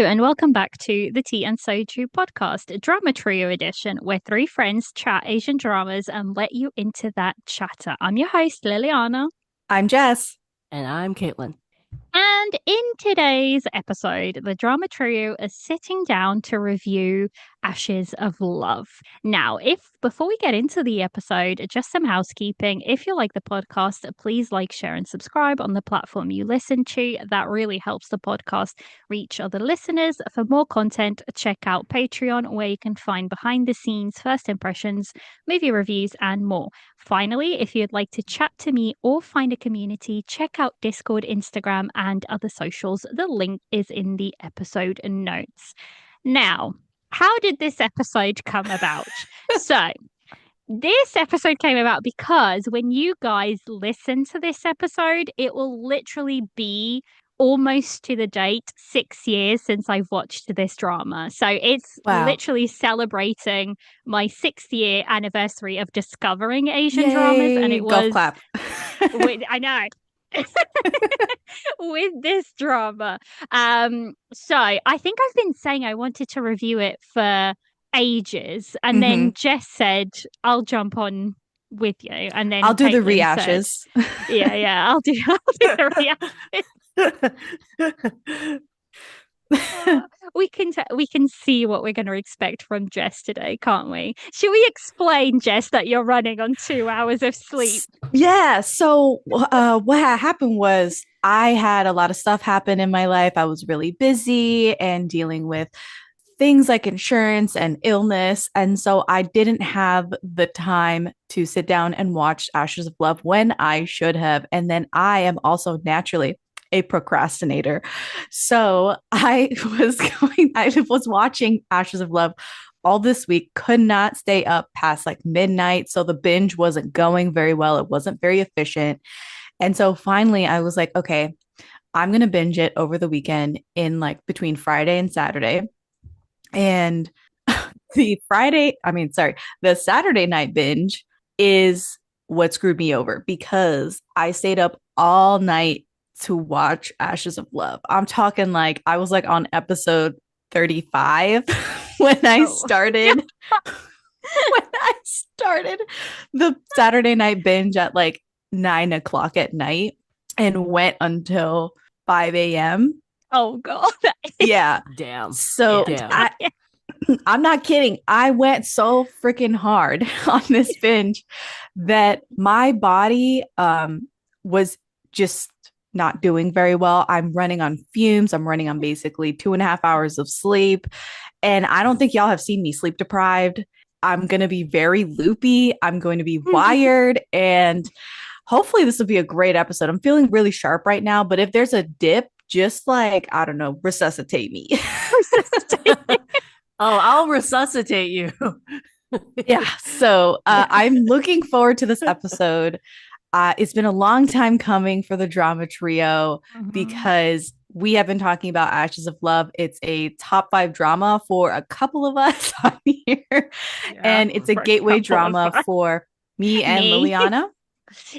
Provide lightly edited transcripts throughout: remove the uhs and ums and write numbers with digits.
and welcome back to the Tea and Soju podcast, Drama Trio Edition, where three friends chat Asian dramas and let you into that chatter. I'm your host, Liliana. I'm Jess. And I'm Caitlin. And in today's episode, the drama trio is sitting down to review Ashes of Love. Now, if before we get into the episode, just some housekeeping. If you like the podcast, please like, share, and subscribe on the platform you listen to. That really helps the podcast reach other listeners. For more content, check out Patreon, where you can find behind the scenes, first impressions, movie reviews, and more. Finally, if you'd like to chat to me or find a community, check out Discord, Instagram, and other socials. The link is in the episode notes. Now, how did this episode come about? So, this episode came about because when you guys listen to this episode, it will literally be almost to the date 6 years since I've watched this drama. So it's literally celebrating my 6th-year anniversary of discovering Asian dramas. And it was... Golf clap. I know. With this drama. So I think I've been saying I wanted to review it for ages. And then Jess said, I'll jump on with you. And then I'll do the Caitlin reashes. Yeah, I'll do the reashes. We can see what we're going to expect from Jess today, can't we? Should we explain, Jess, that you're running on 2 hours of sleep? Yeah. So what happened was I had a lot of stuff happen in my life. I was really busy and dealing with things like insurance and illness. And so I didn't have the time to sit down and watch Ashes of Love when I should have. And then I am also naturally a procrastinator. So I was watching Ashes of Love all this week, could not stay up past like midnight. So the binge wasn't going very well. It wasn't very efficient. And so finally I was like, okay, I'm going to binge it over the weekend in like between Friday and Saturday. And the Saturday night binge is what screwed me over because I stayed up all night to watch Ashes of Love. I'm talking like I was like on episode 35 when I started the Saturday night binge at like 9 o'clock at night and went until 5 a.m. Oh God. Yeah. Damn. So I'm not kidding. I went so freaking hard on this binge that my body was just not doing very well. I'm running on fumes. I'm running on basically 2.5 hours of sleep. And I don't think y'all have seen me sleep deprived. I'm going to be very loopy. I'm going to be wired. And hopefully this will be a great episode. I'm feeling really sharp right now. But if there's a dip, just like, I don't know, resuscitate me. Oh, I'll resuscitate you. Yeah. So I'm looking forward to this episode. It's been a long time coming for the drama trio because we have been talking about Ashes of Love. It's a top 5 drama for a couple of us on here. And it's a gateway drama for me and Liliana.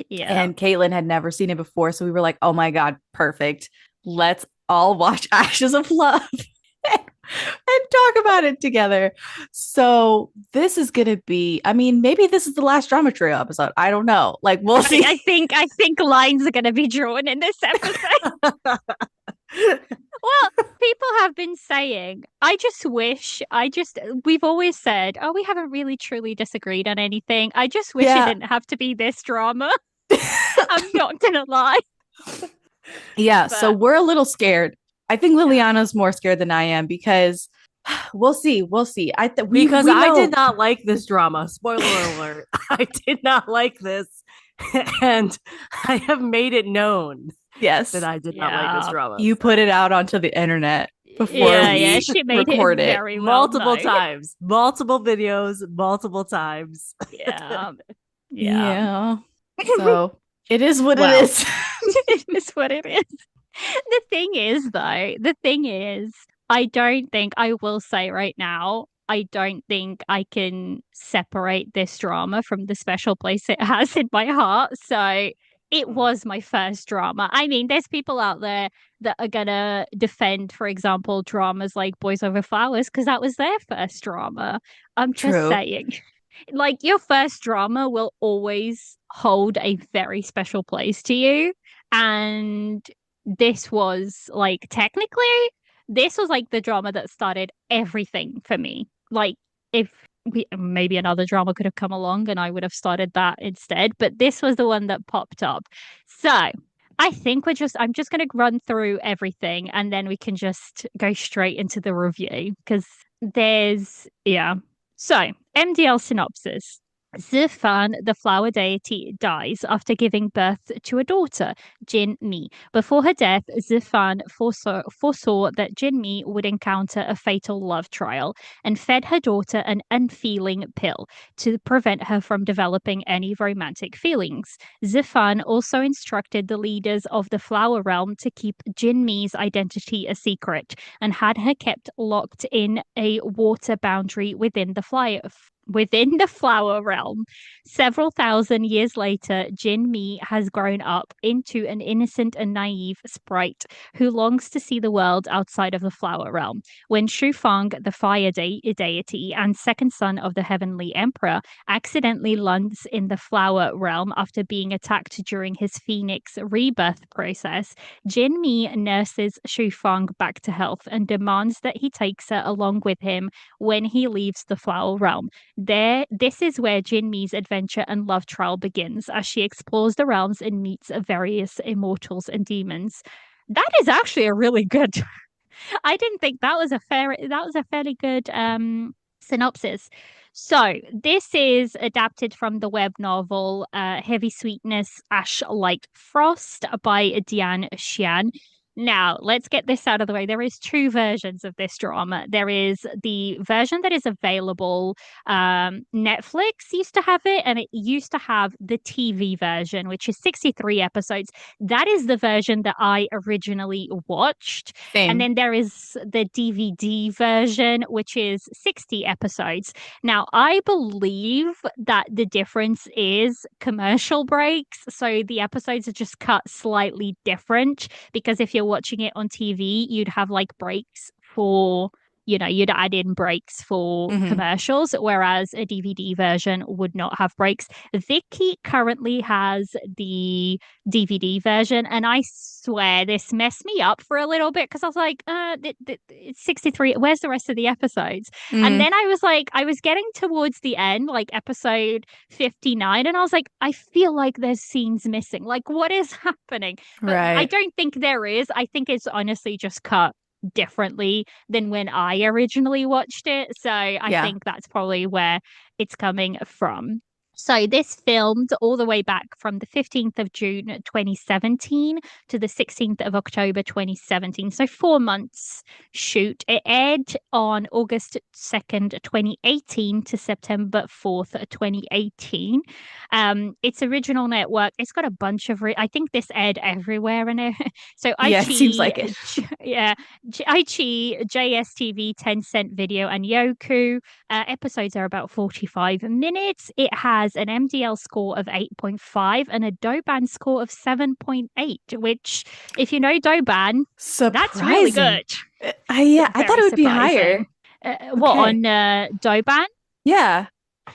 Yeah. And Caitlin had never seen it before. So we were like, oh my God, perfect. Let's all watch Ashes of Love. And talk about it together. So this is gonna be, I mean, maybe this is the last drama trio episode. I don't know. Like we'll see. I think lines are gonna be drawn in this episode. Well, people have been saying, we've always said, oh, we haven't really truly disagreed on anything. I just wish it didn't have to be this drama. I'm not gonna lie. Yeah, so we're a little scared. I think Liliana's more scared than I am because we'll see. I did not like this drama. Spoiler alert. I did not like this. And I have made it known that I did not like this drama. You put it out onto the internet before she made recorded it very well multiple times. Multiple videos, multiple times. Yeah. So it is what it is. It is what it is. The thing is, I don't think, I will say right now, I don't think I can separate this drama from the special place it has in my heart. So it was my first drama. I mean, there's people out there that are gonna defend, for example, dramas like Boys Over Flowers because that was their first drama. I'm just True. saying, like, your first drama will always hold a very special place to you. And this was like, technically, this was like the drama that started everything for me. Like, if maybe another drama could have come along and I would have started that instead, but this was the one that popped up. So I think I'm just going to run through everything and then we can just go straight into the review because yeah. So, MDL synopsis. Zifan, the flower deity, dies after giving birth to a daughter, Jin Mi. Before her death, Zifan foresaw that Jin Mi would encounter a fatal love trial and fed her daughter an unfeeling pill to prevent her from developing any romantic feelings. Zifan also instructed the leaders of the flower realm to keep Jin Mi's identity a secret and had her kept locked in a water boundary within the flower realm. Several thousand years later, Jin Mi has grown up into an innocent and naive sprite who longs to see the world outside of the flower realm. When Shu Fang, the fire deity and second son of the heavenly emperor, accidentally lands in the flower realm after being attacked during his phoenix rebirth process, Jin Mi nurses Shu Fang back to health and demands that he takes her along with him when he leaves the flower realm. This is where Jin Mi's adventure and love trial begins as she explores the realms and meets various immortals and demons. That is actually a really good. I didn't think that was a fairly good synopsis. So this is adapted from the web novel Heavy Sweetness, Ash Like Frost by Dian Xian. Now, let's get this out of the way. There is two versions of this drama. There is the version that is available. Netflix used to have it, and it used to have the TV version, which is 63 episodes. That is the version that I originally watched. Same. And then there is the DVD version, which is 60 episodes. Now, I believe that the difference is commercial breaks. So the episodes are just cut slightly different because if you're watching it on TV, you'd have like breaks for, you'd add in breaks for commercials, whereas a DVD version would not have breaks. Vicky currently has the DVD version, and I swear this messed me up for a little bit because I was like, it's 63. Where's the rest of the episodes? And then I was like, I was getting towards the end, like episode 59, and I was like, I feel like there's scenes missing. Like, what is happening? But right. I don't think there is. I think it's honestly just cut differently than when I originally watched it. So I think that's probably where it's coming from. So this filmed all the way back from the 15th of June 2017 to the 16th of October 2017. So 4 months shoot. It aired on August 2nd, 2018 to September 4th, 2018. Its original network, it's got a bunch of, I think this aired everywhere in it. So it seems like it. Yeah. iQIYI, JSTV, Tencent Video, and Yoku. Episodes are about 45 minutes. It has an MDL score of 8.5 and a Douban score of 7.8, which, if you know Douban, that's really good. I thought it would be higher. What, on Douban? Yeah.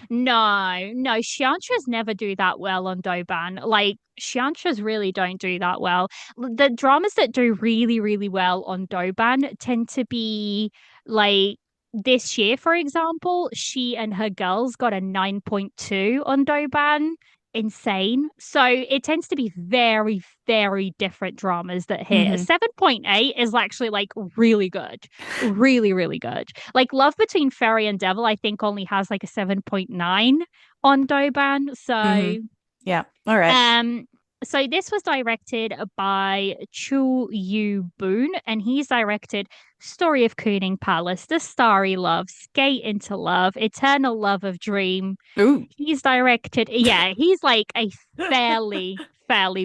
No, Xianxuas never do that well on Douban. Like, Xianxuas really don't do that well. The dramas that do really, really well on Douban tend to be like this year, for example, She and Her Girls got a 9.2 on Douban. Insane. So it tends to be very, very different dramas that hit. 7.8 is actually like really good. Really, really good. Like Love Between Fairy and Devil, I think only has like a 7.9 on Douban. So yeah. All right. So this was directed by Chu Yu Boon, and he's directed Story of Kooning Palace, The Starry Love, Skate into Love, Eternal Love of Dream. Ooh. He's directed, he's like a fairly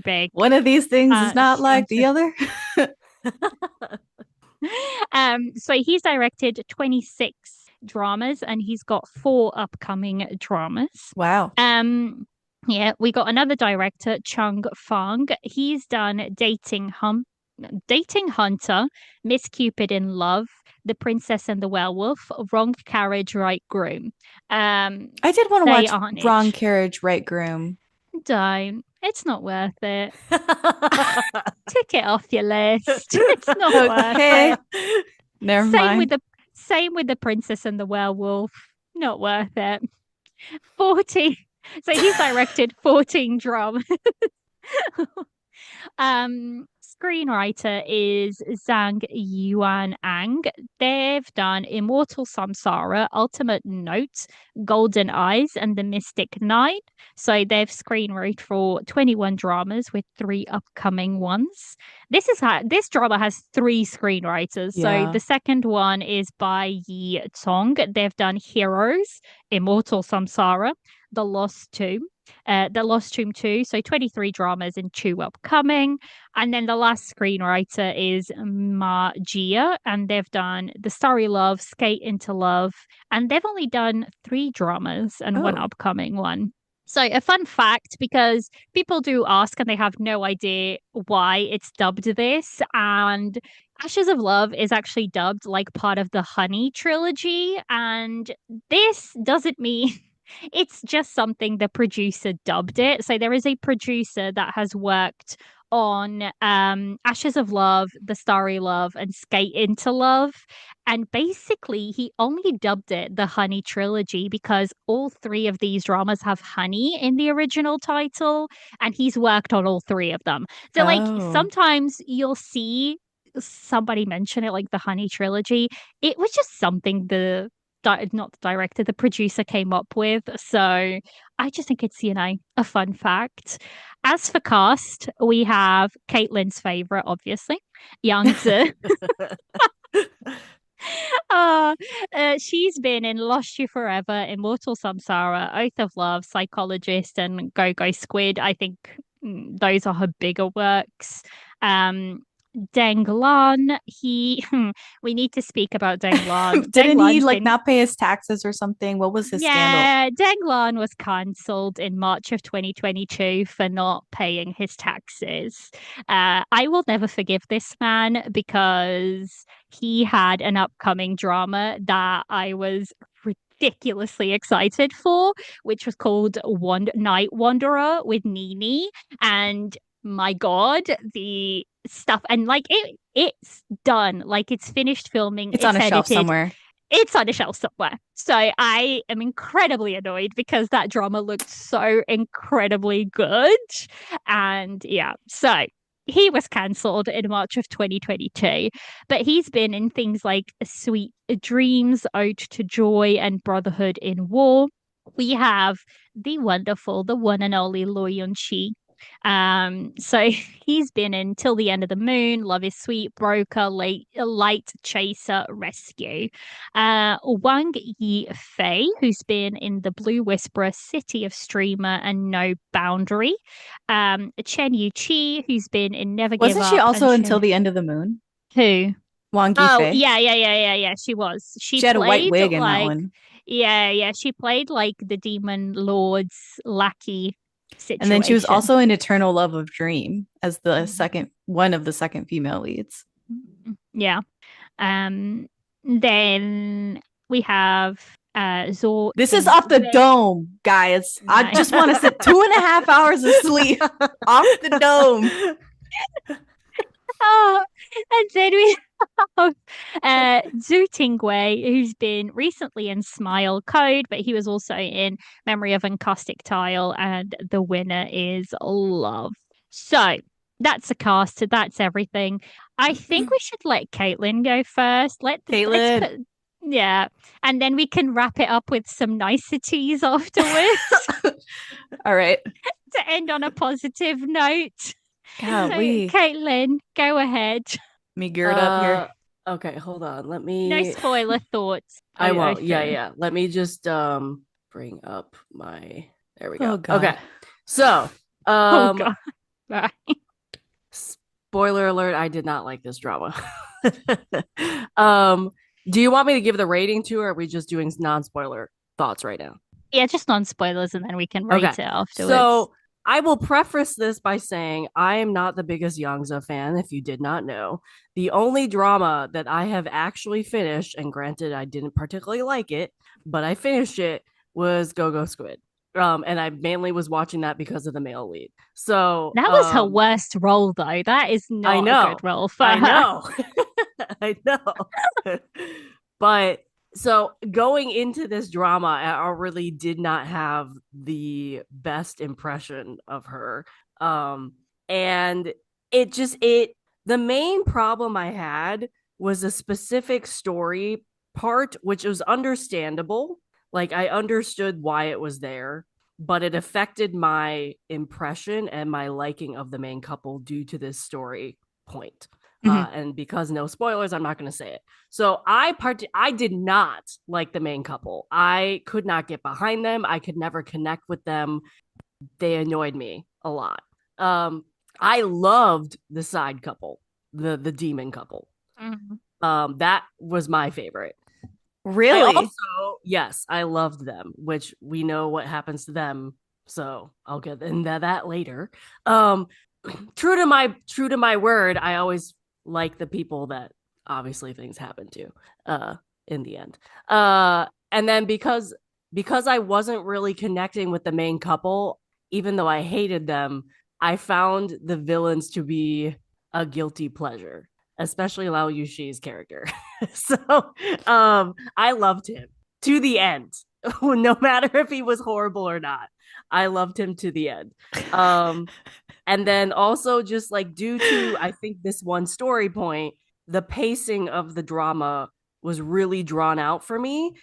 big. One of these things is not like the other. So he's directed 26 dramas, and he's got 4 upcoming dramas. Wow. Yeah, we got another director, Chung Fong. He's done Dating Hunter, Miss Cupid in Love, The Princess and the Werewolf, Wrong Carriage, Right Groom. I did want to They watch aren't Wrong it. Carriage, Right Groom. Don't. It's not worth it. Tick it off your list. It's not worth Okay, it. never Same with mind. the same with the Princess and the Werewolf. Not worth it. 14. So he's directed 14 dramas. Screenwriter is Zhang Yuan Ang. They've done Immortal Samsara, Ultimate Note, Golden Eyes, and The Mystic Knight. So they've screenwritten for 21 dramas with three upcoming ones. This drama has three screenwriters. So Yeah. the second one is by Yi Tong. They've done Heroes, Immortal Samsara, The Lost Tomb 2, so 23 dramas and two upcoming. And then the last screenwriter is Ma Jia, and they've done The Starry Love, Skate into Love, and they've only done three dramas and one Oh. upcoming one. So, a fun fact because people do ask and they have no idea why it's dubbed this. And Ashes of Love is actually dubbed like part of the Honey trilogy. And this doesn't mean it's just something the producer dubbed it. So there is a producer that has worked on Ashes of Love, The Starry Love, and Skate into Love. And basically, he only dubbed it the Honey Trilogy because all three of these dramas have honey in the original title, and he's worked on all three of them. So, like, Oh. sometimes you'll see somebody mention it like the Honey Trilogy. It was just something not the director, the producer came up with. So I just think it's, a fun fact. As for cast, we have Caitlin's favorite, obviously, Yangzi. uh, she's been in Lost You Forever, Immortal Samsara, Oath of Love, Psychologist, and Go Go Squid. I think those are her bigger works. Deng Lan, we need to speak about Deng Lan. Deng Didn't he Lan's like been not pay his taxes or something? What was his scandal? Yeah, Deng Lan was cancelled in March of 2022 for not paying his taxes. I will never forgive this man because he had an upcoming drama that I was ridiculously excited for, which was called One Night Wanderer with Nini. And my God, the stuff and like it's done, like it's finished filming, It's on it's a shelf edited, somewhere. it's on a shelf somewhere. So I am incredibly annoyed because that drama looked so incredibly good. And yeah, so he was cancelled in March of 2022, but he's been in things like Sweet Dreams, Ode to Joy, and Brotherhood in War. We have the wonderful, the one and only Yunxi. So he's been in Till the End of the Moon, Love is Sweet, Broker, Light Chaser, Rescue. Wang Yifei, who's been in The Blue Whisperer, City of Streamer, and No Boundary. Chen Yu Chi, who's been in Never Give Wasn't she Up, and also Until the End of the Moon? who? Wang Oh, Yifei. yeah. She was. She She had a white played wig in that like, one. yeah. She played like the Demon Lord's lackey And then she was situation. also in Eternal Love of Dream as the Mhm. second one of the second female leads. Yeah. Um. Then we have Zor This is in off the the dome, guys. I no. just want to sit 2.5 hours of sleep off the dome. Oh, and then we have Zhu Tingwei, who's been recently in Smile Code, but he was also in Memory of Encaustic Tile, and the winner is Love. So that's a cast. That's everything. I think we should let Caitlin go first. Let's Caitlin. put yeah, and then we can wrap it up with some niceties afterwards All right. to end on a positive note. Golly. So, Caitlin, go ahead. Me geared up here. Okay, hold on. Let No me spoiler thoughts. I won't. fear. Yeah. Let me just bring up my there we go. Oh, God. Okay. So, Oh god. Right. spoiler alert, I did not like this drama. Do you want me to give the rating to, or are we just doing non-spoiler thoughts right now? Yeah, just non-spoilers, and then we can rate it afterwards. So I will preface this by saying I am not the biggest Yangza fan, if you did not know. The only drama that I have actually finished, and granted I didn't particularly like it, but I finished it, was Go Go Squid. And I mainly was watching that because of the male lead. So that was her worst role, though. That is not a good role for her. I know. I know. But so going into this drama, I really did not have the best impression of her. And the main problem I had was a specific story part, which was understandable. Like I understood why it was there, but it affected my impression and my liking of the main couple due to this story point. And because no spoilers, I'm not going to say it. So I did not like the main couple. I could not get behind them. I could never connect with them. They annoyed me a lot. I loved the side couple, the demon couple. That was my favorite. Really? Yes, I loved them, which we know what happens to them. So I'll get into that later. True to my word, I always like the people that obviously things happen to in the end. And then because I wasn't really connecting with the main couple, even though I hated them, I found the villains to be a guilty pleasure, especially Lao Yunxi's character. So I loved him to the end. No matter if he was horrible or not, I loved him to the end. And then also just like due to, I think, this one story point, the pacing of the drama was really drawn out for me.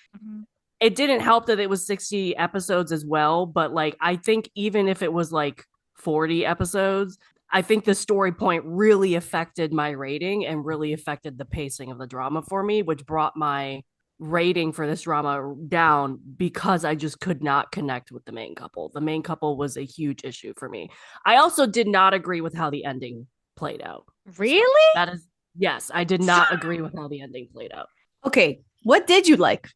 It didn't help that it was 60 episodes as well, but like I think even if it was like 40 episodes, I think the story point really affected my rating and really affected the pacing of the drama for me, which brought my rating for this drama down because I just could not connect with the main couple. The main couple was a huge issue for me. I also did not agree with how the ending played out. Really? So yes, I did not agree with how the ending played out. Okay, what did you like?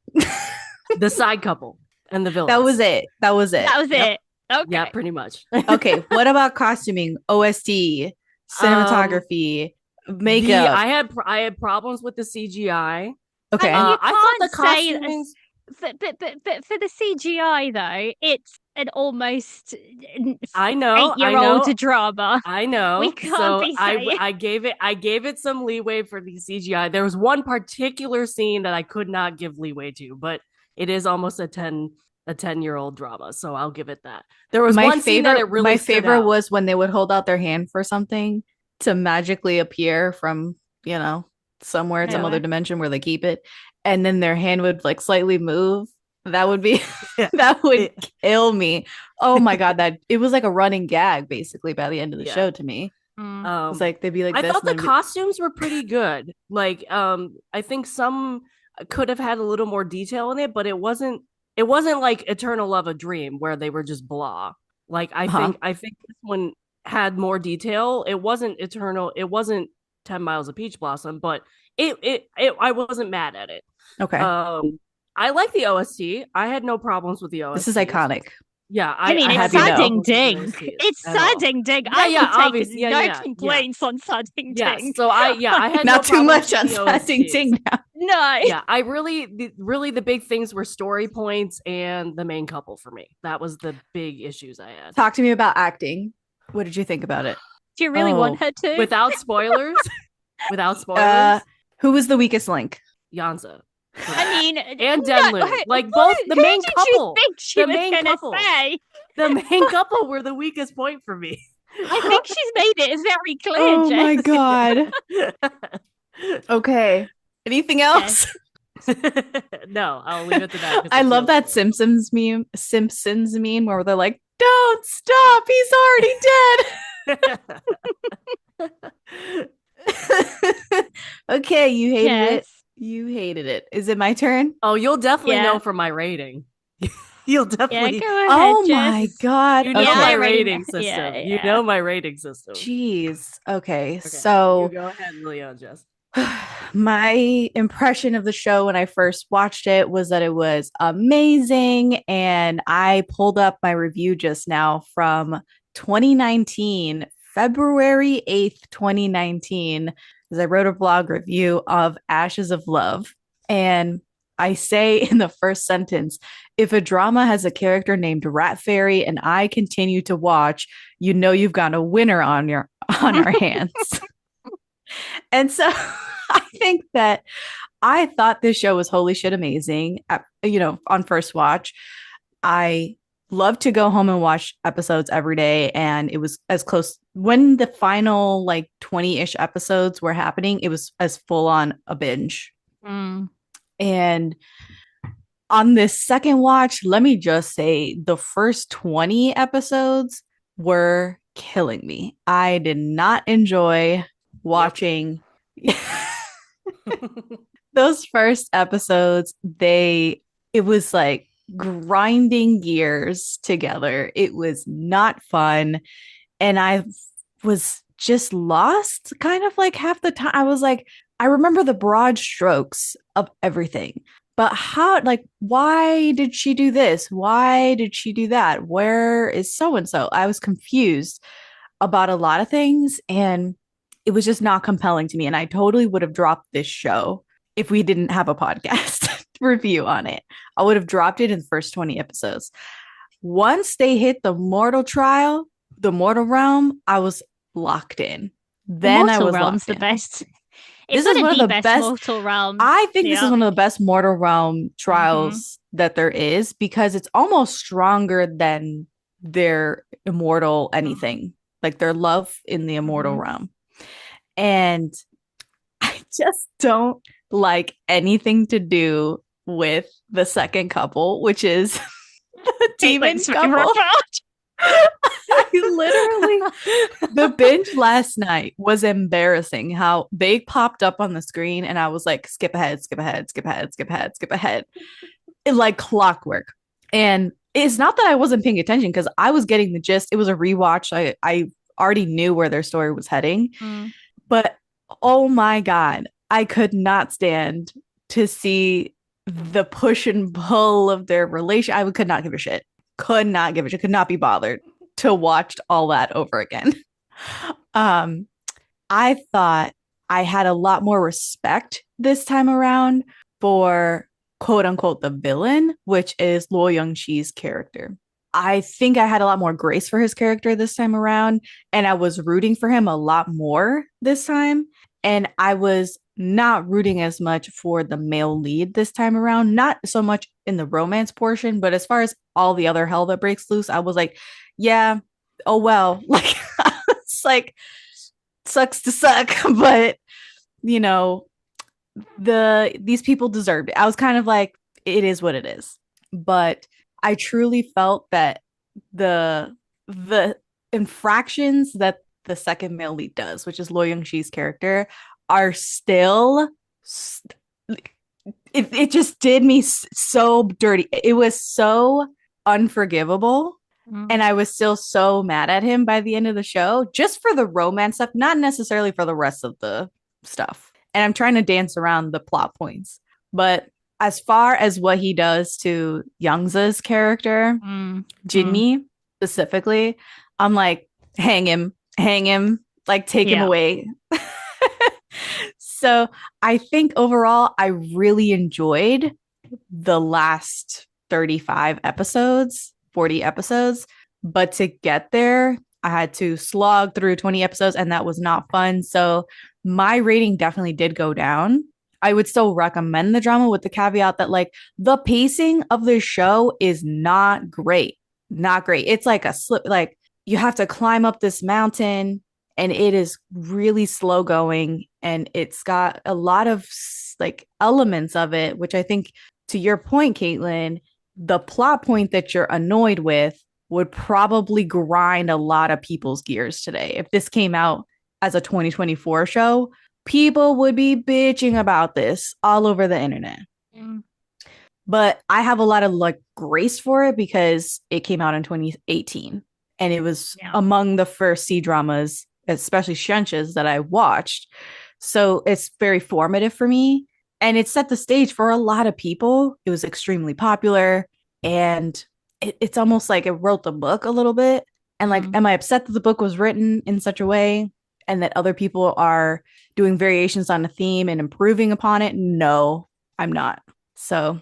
The side couple and the villains. That was it. It. Okay. Yeah, pretty much. Okay, what about costuming, OST, cinematography, makeup? I had problems with the CGI. Okay, I thought the costuming. But for the CGI though, it's an almost 8-year-old drama. I know. We can't be saying. I gave it some leeway for the CGI. There was one particular scene that I could not give leeway to, but it is almost a 10-year-old drama, so I'll give it that. There was one scene that it really my favorite was when they would hold out their hand for something to magically appear from, somewhere, some other dimension where they keep it, and then their hand would like slightly move. That would be that would kill me. Oh my god, that it was like a running gag basically by the end of the show to me. It was like they'd be like, I thought the costumes were pretty good. Like, I think some could have had a little more detail in it, but it wasn't like Eternal Love a Dream where they were just blah. Like I think this one had more detail. It wasn't Eternal. It wasn't 10 Miles of Peach Blossom, but it I wasn't mad at it. Okay. I like the OST. I had no problems with the OST. This is iconic. Yeah, I mean, it's Deng. It's Deng. I will take no complaints on Deng. Yes, so I had not too much on Deng now. No. Yeah, I really the big things were story points and the main couple for me. That was the big issues I had. Talk to me about acting. What did you think about it? Do you really want her to? Without spoilers? Who was the weakest link? Yanza. I mean, and Denlu, both the main couple. The main couple. The main couple were the weakest point for me. I think she's made it very clear. Oh Jess. My god. Okay. Anything else? No, I'll leave it to that. I love that Simpsons meme where they're like, "Don't stop, he's already dead." Okay, you hated it. You hated it. Is it my turn? Oh, you'll definitely know from my rating. You'll definitely. Go ahead, my god! You know my rating system. Yeah. You know my rating system. Jeez. Okay. So you go ahead, Liliana, Jess. My impression of the show when I first watched it was that it was amazing. And I pulled up my review just now from 2019, February 8th, 2019, because I wrote a blog review of Ashes of Love. And I say in the first sentence, if a drama has a character named Rat Fairy and I continue to watch, you know you've got a winner on our hands. And so I think that I thought this show was holy shit amazing. On first watch, I love to go home and watch episodes every day. And it was as close when the final like 20-ish episodes were happening, it was as full on a binge. Mm. And on this second watch, let me just say the first 20 episodes were killing me. I did not enjoy watching. Yep. Those first episodes, it was like grinding gears together. It was not fun. And I was just lost kind of like half the time. I was like, I remember the broad strokes of everything. But why did she do this? Why did she do that? Where is so and so? I was confused about a lot of things. And it was just not compelling to me. And I totally would have dropped this show if we didn't have a podcast review on it. I would have dropped it in the first 20 episodes. Once they hit the mortal realm, I was locked in. Then I was Realm's locked in. The best. This is one of the best mortal realm. I think this is one of the best mortal realm trials that there is, because it's almost stronger than their immortal anything, like their love in the immortal realm. And I just don't like anything to do with the second couple, which is the demon couple. I literally, the binge last night was embarrassing how they popped up on the screen and I was like, skip ahead, skip ahead, skip ahead, skip ahead, skip ahead. It like clockwork. And it's not that I wasn't paying attention because I was getting the gist. It was a rewatch. I already knew where their story was heading. But oh my God, I could not stand to see the push and pull of their relation. I could not give a shit. Could not give a shit. Could not be bothered to watch all that over again. I thought I had a lot more respect this time around for quote unquote the villain, which is Yunxi's character. I think I had a lot more grace for his character this time around, and I was rooting for him a lot more this time. And I was not rooting as much for the male lead this time around, not so much in the romance portion, but as far as all the other hell that breaks loose, I was like, yeah, oh well. Like, it's like, sucks to suck, but these people deserved it. I was kind of like, it is what it is. But I truly felt that the infractions that the second male lead does, which is Yunxi's character, are still it just did me so dirty. It was so unforgivable. And I was still so mad at him by the end of the show, just for the romance stuff, not necessarily for the rest of the stuff. And I'm trying to dance around the plot points. But as far as what he does to Youngza's character, Jinmi specifically, I'm like, hang him, like take him away. So I think overall, I really enjoyed the last 35 episodes, 40 episodes. But to get there, I had to slog through 20 episodes, and that was not fun. So my rating definitely did go down. I would still recommend the drama with the caveat that like the pacing of the show is not great. Not great. It's like a slip, like you have to climb up this mountain and it is really slow going. And it's got a lot of like elements of it, which I think to your point, Caitlin, the plot point that you're annoyed with would probably grind a lot of people's gears today. If this came out as a 2024 show, people would be bitching about this all over the internet. But I have a lot of like grace for it because it came out in 2018 and it was among the first C dramas, especially Shenches, that I watched. So it's very formative for me. And it set the stage for a lot of people. It was extremely popular. And it's almost like it wrote the book a little bit. And like, Mm. am I upset that the book was written in such a way and that other people are doing variations on the theme and improving upon it? No, I'm not. So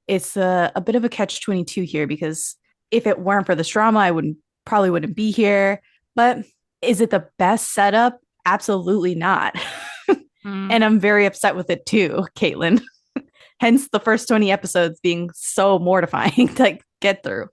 it's a bit of a catch-22 here because if it weren't for this drama, I wouldn't be here. But is it the best setup? Absolutely not. Mm. And I'm very upset with it too, Caitlin. Hence the first 20 episodes being so mortifying to like get through.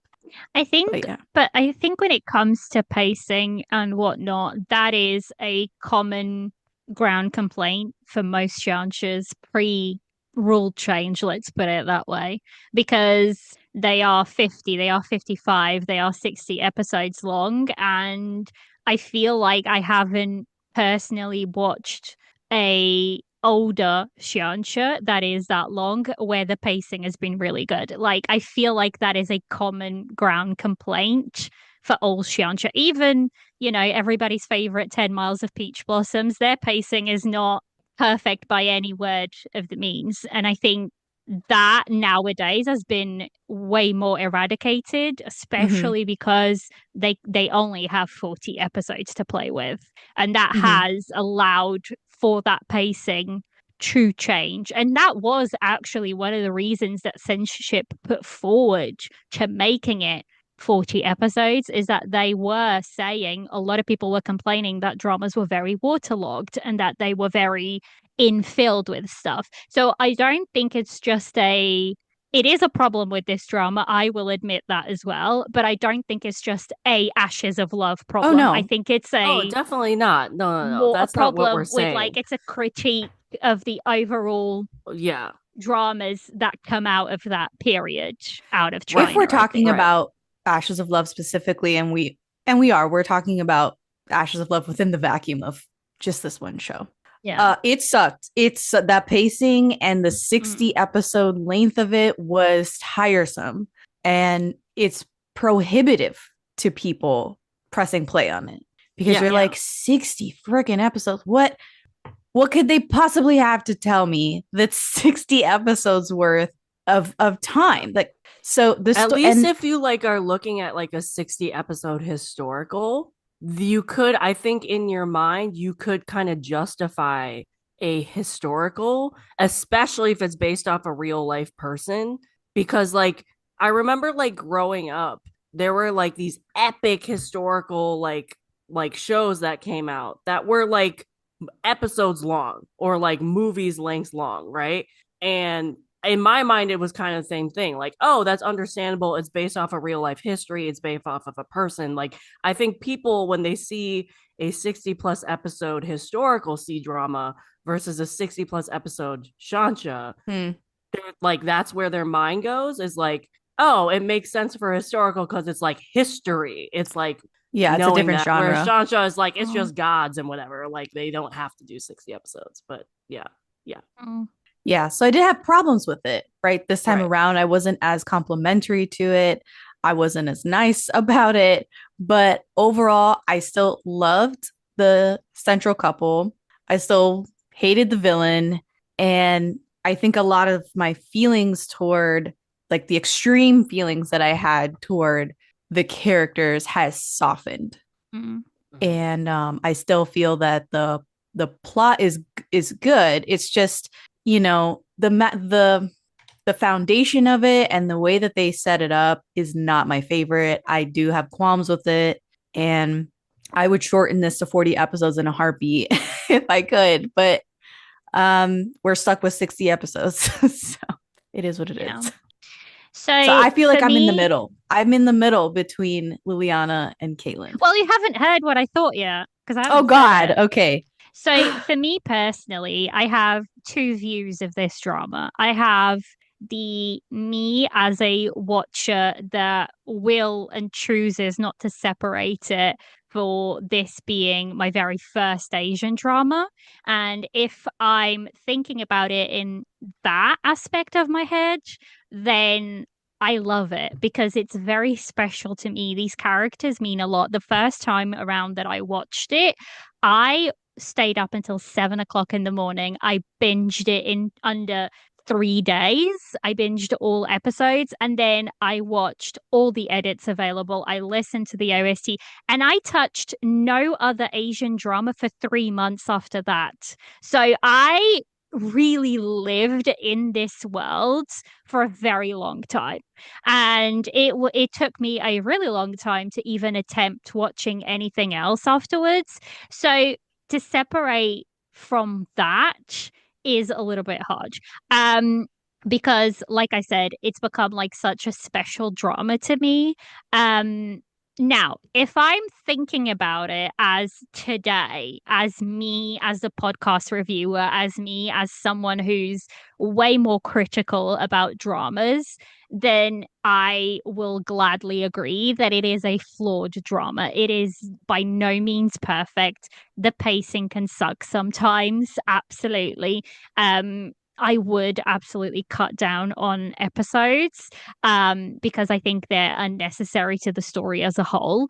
I But think, yeah. but I think when it comes to pacing and whatnot, that is a common ground complaint for most shounshas pre-rule change, let's put it that way, because they are 50, they are 55, they are 60 episodes long, and I feel like I haven't personally watched a older Xianxia that is that long where the pacing has been really good. Like I feel like that is a common ground complaint for old Xianxia. Even, everybody's favorite 10 Miles of Peach Blossoms, their pacing is not perfect by any word of the means. And I think that nowadays has been way more eradicated, Mm-hmm. especially because they only have 40 episodes to play with, and that Mm-hmm. has allowed for that pacing to change. And that was actually one of the reasons that censorship put forward to making it 40 episodes, is that they were saying a lot of people were complaining that dramas were very waterlogged and that they were very infilled with stuff. So I don't think it's just it is a problem with this drama. I will admit that as well, but I don't think it's just a Ashes of Love Oh problem. I no. think it's Oh, a definitely not. No, no, no. more a That's not what we're problem with, like, saying. it's a critique of the overall Yeah, dramas that come out of that period out of If right, China, we're I talking think. right. about Ashes of Love specifically, we're talking about Ashes of Love within the vacuum of just this one show. Yeah. It sucked. It's that pacing and the Mm. 60 episode length of it was tiresome, and it's prohibitive to people pressing play on it because Yeah. you're Yeah. like 60 freaking episodes. What could they possibly have to tell me that's 60 episodes worth of time? Like, so the At story, least and if you like are looking at like a 60 episode historical, you could, I think in your mind, you could kind of justify a historical, especially if it's based off a real life person. Because like I remember like growing up, there were like these epic historical like shows that came out that were like episodes long or like movies lengths long, right? And in my mind, it was kind of the same thing. Like, oh, that's understandable. It's based off of real life history. It's based off of a person. Like, I think people, when they see a 60 plus episode historical C drama versus a 60 plus episode Shancha, hmm, like, that's where their mind goes is like, oh, it makes sense for historical because it's like history. It's like yeah, it's a knowing different that. Whereas genre. Shancha is like, it's Oh. just gods and whatever. Like, they don't have to do 60 episodes. But yeah, yeah, Oh. Yeah, so I did have problems with it, right? This time right. around, I wasn't as complimentary to it. I wasn't as nice about it, but overall, I still loved the central couple. I still hated the villain. And I think a lot of my feelings toward, like the extreme feelings that I had toward the characters has softened. Mm. Mhm. And I still feel that the plot is good. It's just, the foundation of it and the way that they set it up is not my favorite. I do have qualms with it, and I would shorten this to 40 episodes in a heartbeat if I could, but we're stuck with 60 episodes. So it is what it Yeah. is. So So I feel for like I'm in the me, middle. I'm in the middle between Liliana and Caitlin. well, you haven't heard what I thought yet because I Oh haven't said God. it. Okay. So for me personally, I have two views of this drama. I have the me as a watcher that will and chooses not to separate it for this being my very first Asian drama. And if I'm thinking about it in that aspect of my head, then I love it because it's very special to me. These characters mean a lot. The first time around that I watched it, I stayed up until 7 o'clock in the morning. I binged it in under 3 days. I binged all episodes and then I watched all the edits available. I listened to the OST and I touched no other Asian drama for 3 months after that. So I really lived in this world for a very long time. And it took me a really long time to even attempt watching anything else afterwards. So to separate from that is a little bit hard. Um, because like I said, it's become like such a special drama to me. Um, Now, if I'm thinking about it as today, as me, as a podcast reviewer, as me, as someone who's way more critical about dramas, then I will gladly agree that it is a flawed drama. It is by no means perfect. The pacing can suck sometimes, absolutely. I would absolutely cut down on episodes because I think they're unnecessary to the story as a whole.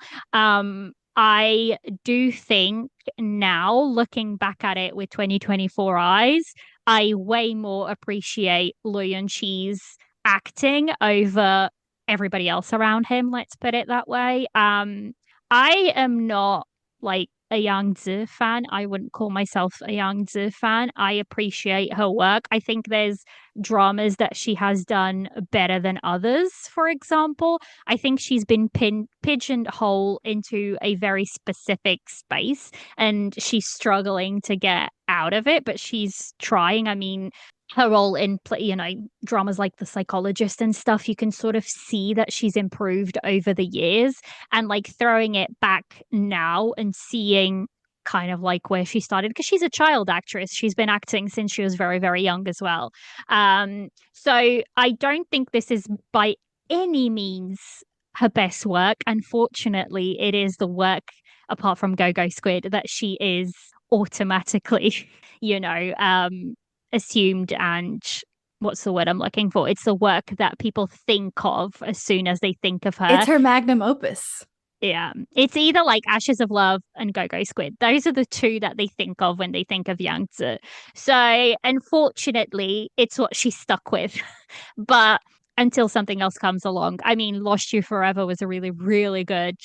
I do think now, looking back at it with 2024 eyes, I way more appreciate Yunxi's acting over everybody else around him, let's put it that way. I am not like a Yang Zi fan. I wouldn't call myself a Yang Zi fan. I appreciate her work. I think there's dramas that she has done better than others, for example. I think she's been pigeonholed into a very specific space and she's struggling to get out of it, but she's trying. I mean, her role in dramas like The Psychologist and stuff, you can sort of see that she's improved over the years, and like throwing it back now and seeing kind of like where she started, because she's a child actress, she's been acting since she was very very young as well. So I don't think this is by any means her best work. Unfortunately, it is the work, apart from Go Go Squid, that she is automatically you know assumed, and what's the word I'm looking for? It's the work that people think of as soon as they think of her. It's her magnum opus. Yeah. It's either like Ashes of Love and Go Go Squid. Those are the two that they think of when they think of Yangtze. So unfortunately, it's what she's stuck with. But until something else comes along. I mean, Lost You Forever was a really, really good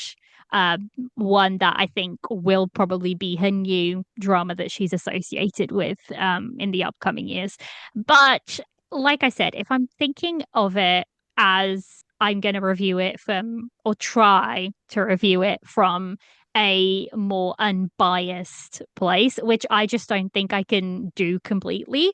uh, one that I think will probably be her new drama that she's associated with in the upcoming years. But like I said, if I'm thinking of it as I'm going to review it from, or try to review it from a more unbiased place, which I just don't think I can do completely.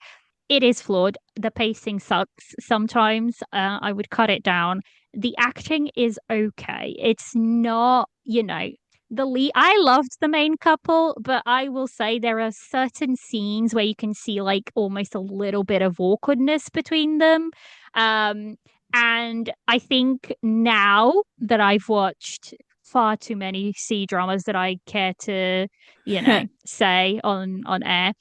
It is flawed. The pacing sucks sometimes. I would cut it down. The acting is okay. It's not, the lead. I loved the main couple, but I will say there are certain scenes where you can see like almost a little bit of awkwardness between them. Um, and I think now that I've watched far too many C dramas that I care to, say on air,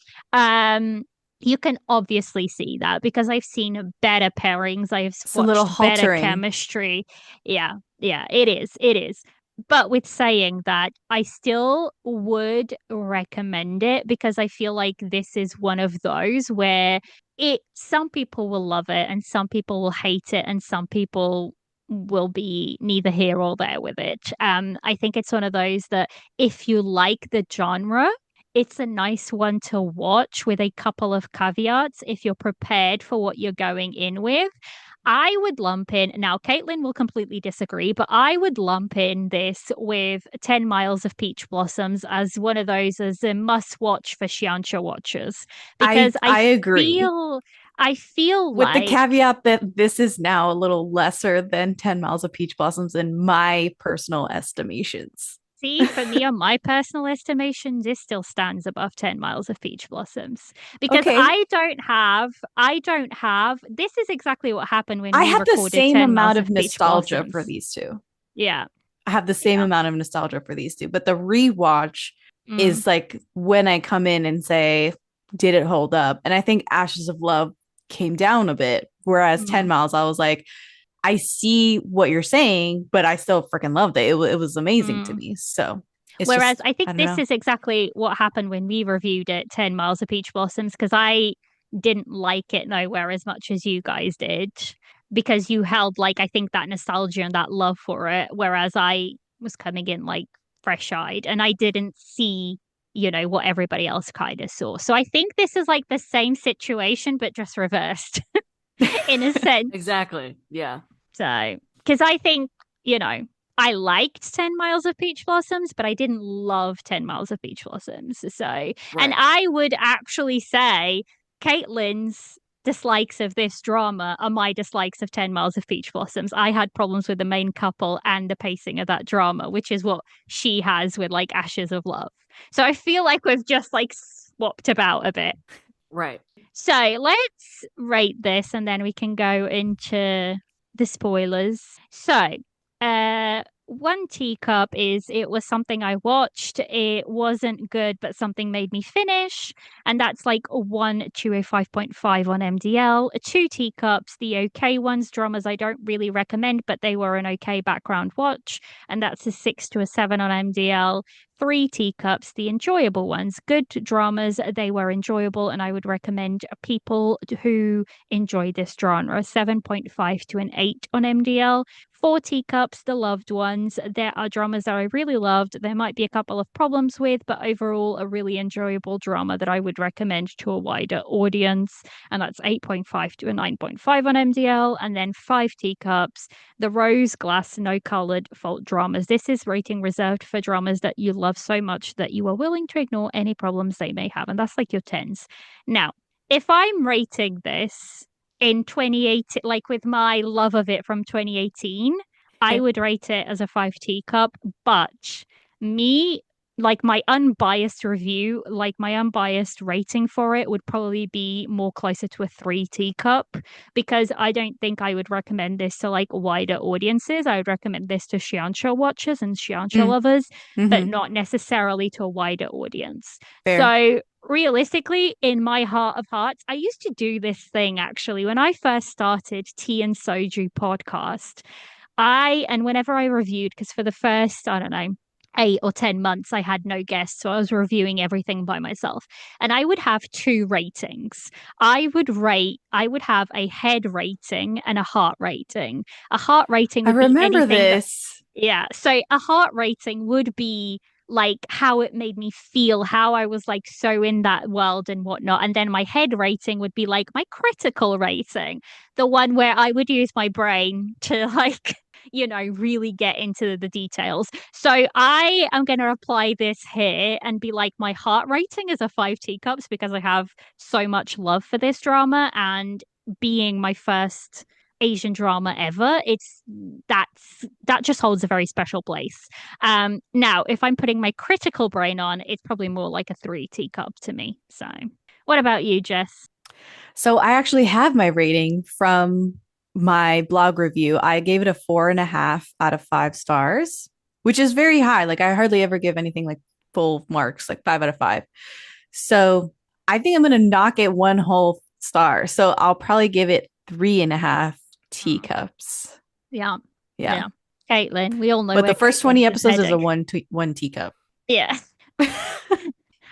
you can obviously see that because I've seen better pairings. I've It's a little watched better haltering. chemistry. Yeah, yeah, it is. It is. But with saying that, I still would recommend it because I feel like this is one of those where some people will love it and some people will hate it and some people will be neither here or there with it. I think it's one of those that if you like the genre, it's a nice one to watch with a couple of caveats if you're prepared for what you're going in with. I would lump in, now Caitlin will completely disagree, but I would lump in this with 10 Miles of Peach Blossoms as one of those as a must watch for Xianxia watchers I because I agree. I feel With the like, caveat that this is now a little lesser than 10 Miles of Peach Blossoms in my personal estimations. see, for me, on my personal estimations, this still stands above 10 Miles of Peach Blossoms because Okay. this is exactly what happened when I we have the recorded same 10 amount Miles of of Peach nostalgia for Blossoms. these two. Yeah, I have the same yeah. amount of nostalgia for these two, but the rewatch Mm, is like when I come in and say, did it hold up? And I think Ashes of Love came down a bit, whereas 10 mm, Miles, I was like, I see what you're saying, but I still freaking loved it. It was amazing to mm. me. So It's Whereas just, I think I don't this know. is exactly what happened when we reviewed it, 10 Miles of Peach Blossoms, because I didn't like it nowhere as much as you guys did, because you held like I think that nostalgia and that love for it, whereas I was coming in like fresh-eyed and I didn't see, what everybody else kind of saw. So I think this is like the same situation, but just reversed in a sense. Exactly. Yeah. So, because I think, you know, I liked 10 Miles of Peach Blossoms, but I didn't love 10 Miles of Peach Blossoms. So, and Right. I would actually say Caitlin's dislikes of this drama are my dislikes of 10 Miles of Peach Blossoms. I had problems with the main couple and the pacing of that drama, which is what she has with like Ashes of Love. So I feel like we've just like swapped about a bit. Right. So let's rate this and then we can go into the spoilers. So, one teacup is it was something I watched. It wasn't good, but something made me finish. And that's like a 1 to a 5.5 on MDL. Two teacups, the okay ones, dramas I don't really recommend, but they were an okay background watch. And that's a 6 to a 7 on MDL. Three teacups, the enjoyable ones, good dramas. They were enjoyable, and I would recommend people who enjoy this genre. 7.5 to an 8 on MDL. Four teacups, the loved ones. There are dramas that I really loved. There might be a couple of problems with, but overall, a really enjoyable drama that I would recommend to a wider audience. And that's 8.5 to a 9.5 on MDL. And then five teacups, the rose glass, no colored fault dramas. This is rating reserved for dramas that you love so much that you are willing to ignore any problems they may have. And that's like your tens. Now, if I'm rating this in 2018, like with my love of it from 2018, I Okay. would rate it as a five teacup. But me, like my unbiased review, like my unbiased rating for it would probably be more closer to a three teacup because I don't think I would recommend this to like wider audiences. I would recommend this to Xianxia watchers and Xianxia Mm, lovers, but hmm. not necessarily to a wider audience. Fair. So realistically, in my heart of hearts, I used to do this thing actually when I first started Tea and Soju podcast. And whenever I reviewed, because for the first, I don't know, 8 or 10 months, I had no guests. So I was reviewing everything by myself. And I would have two ratings. I would have a head rating and a heart rating. A heart rating I would be remember anything that, this. yeah. So a heart rating would be like how it made me feel, how I was like so in that world and whatnot. And then my head rating would be like my critical rating, the one where I would use my brain to like really get into the details. So I am going to apply this here and be like, my heart rating is a five teacups because I have so much love for this drama and being my first Asian drama ever, that just holds a very special place. Now, if I'm putting my critical brain on, it's probably more like a three teacup to me. So, what about you, Jess? So I actually have my rating from my blog review. I gave it a 4.5 out of 5 stars, which is very high. Like I hardly ever give anything like full marks, like 5 out of 5. So I think I'm gonna knock it one whole star. So I'll probably give it 3.5 Oh, teacups. yeah, Yeah. yeah. Caitlin, we all know But where the first 20 Caitlin is episodes is a heading. one teacup. Yeah.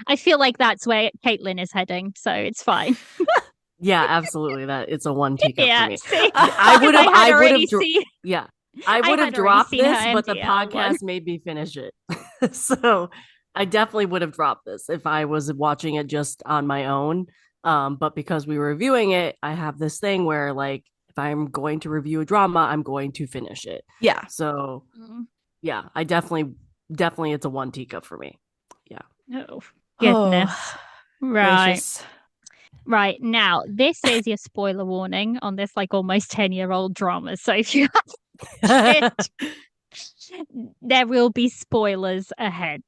I feel like that's where Caitlin is heading, so it's fine. Yeah, absolutely. That it's a one teacup for Yeah, me. see, I because would have, I had I would have, already seen, yeah, I I would have had already dropped seen her this, but the MDL one. podcast made me finish it. So I definitely would have dropped this if I was watching it just on my own. But because we were reviewing it, I have this thing where like if I'm going to review a drama, I'm going to finish it. Yeah. So Mm. yeah, I definitely it's a one teacup for me. Yeah. Oh, Oh, goodness. Right. gracious. Right. Now, this is your spoiler warning on this like almost 10-year-old drama. So if you have it, there will be spoilers ahead.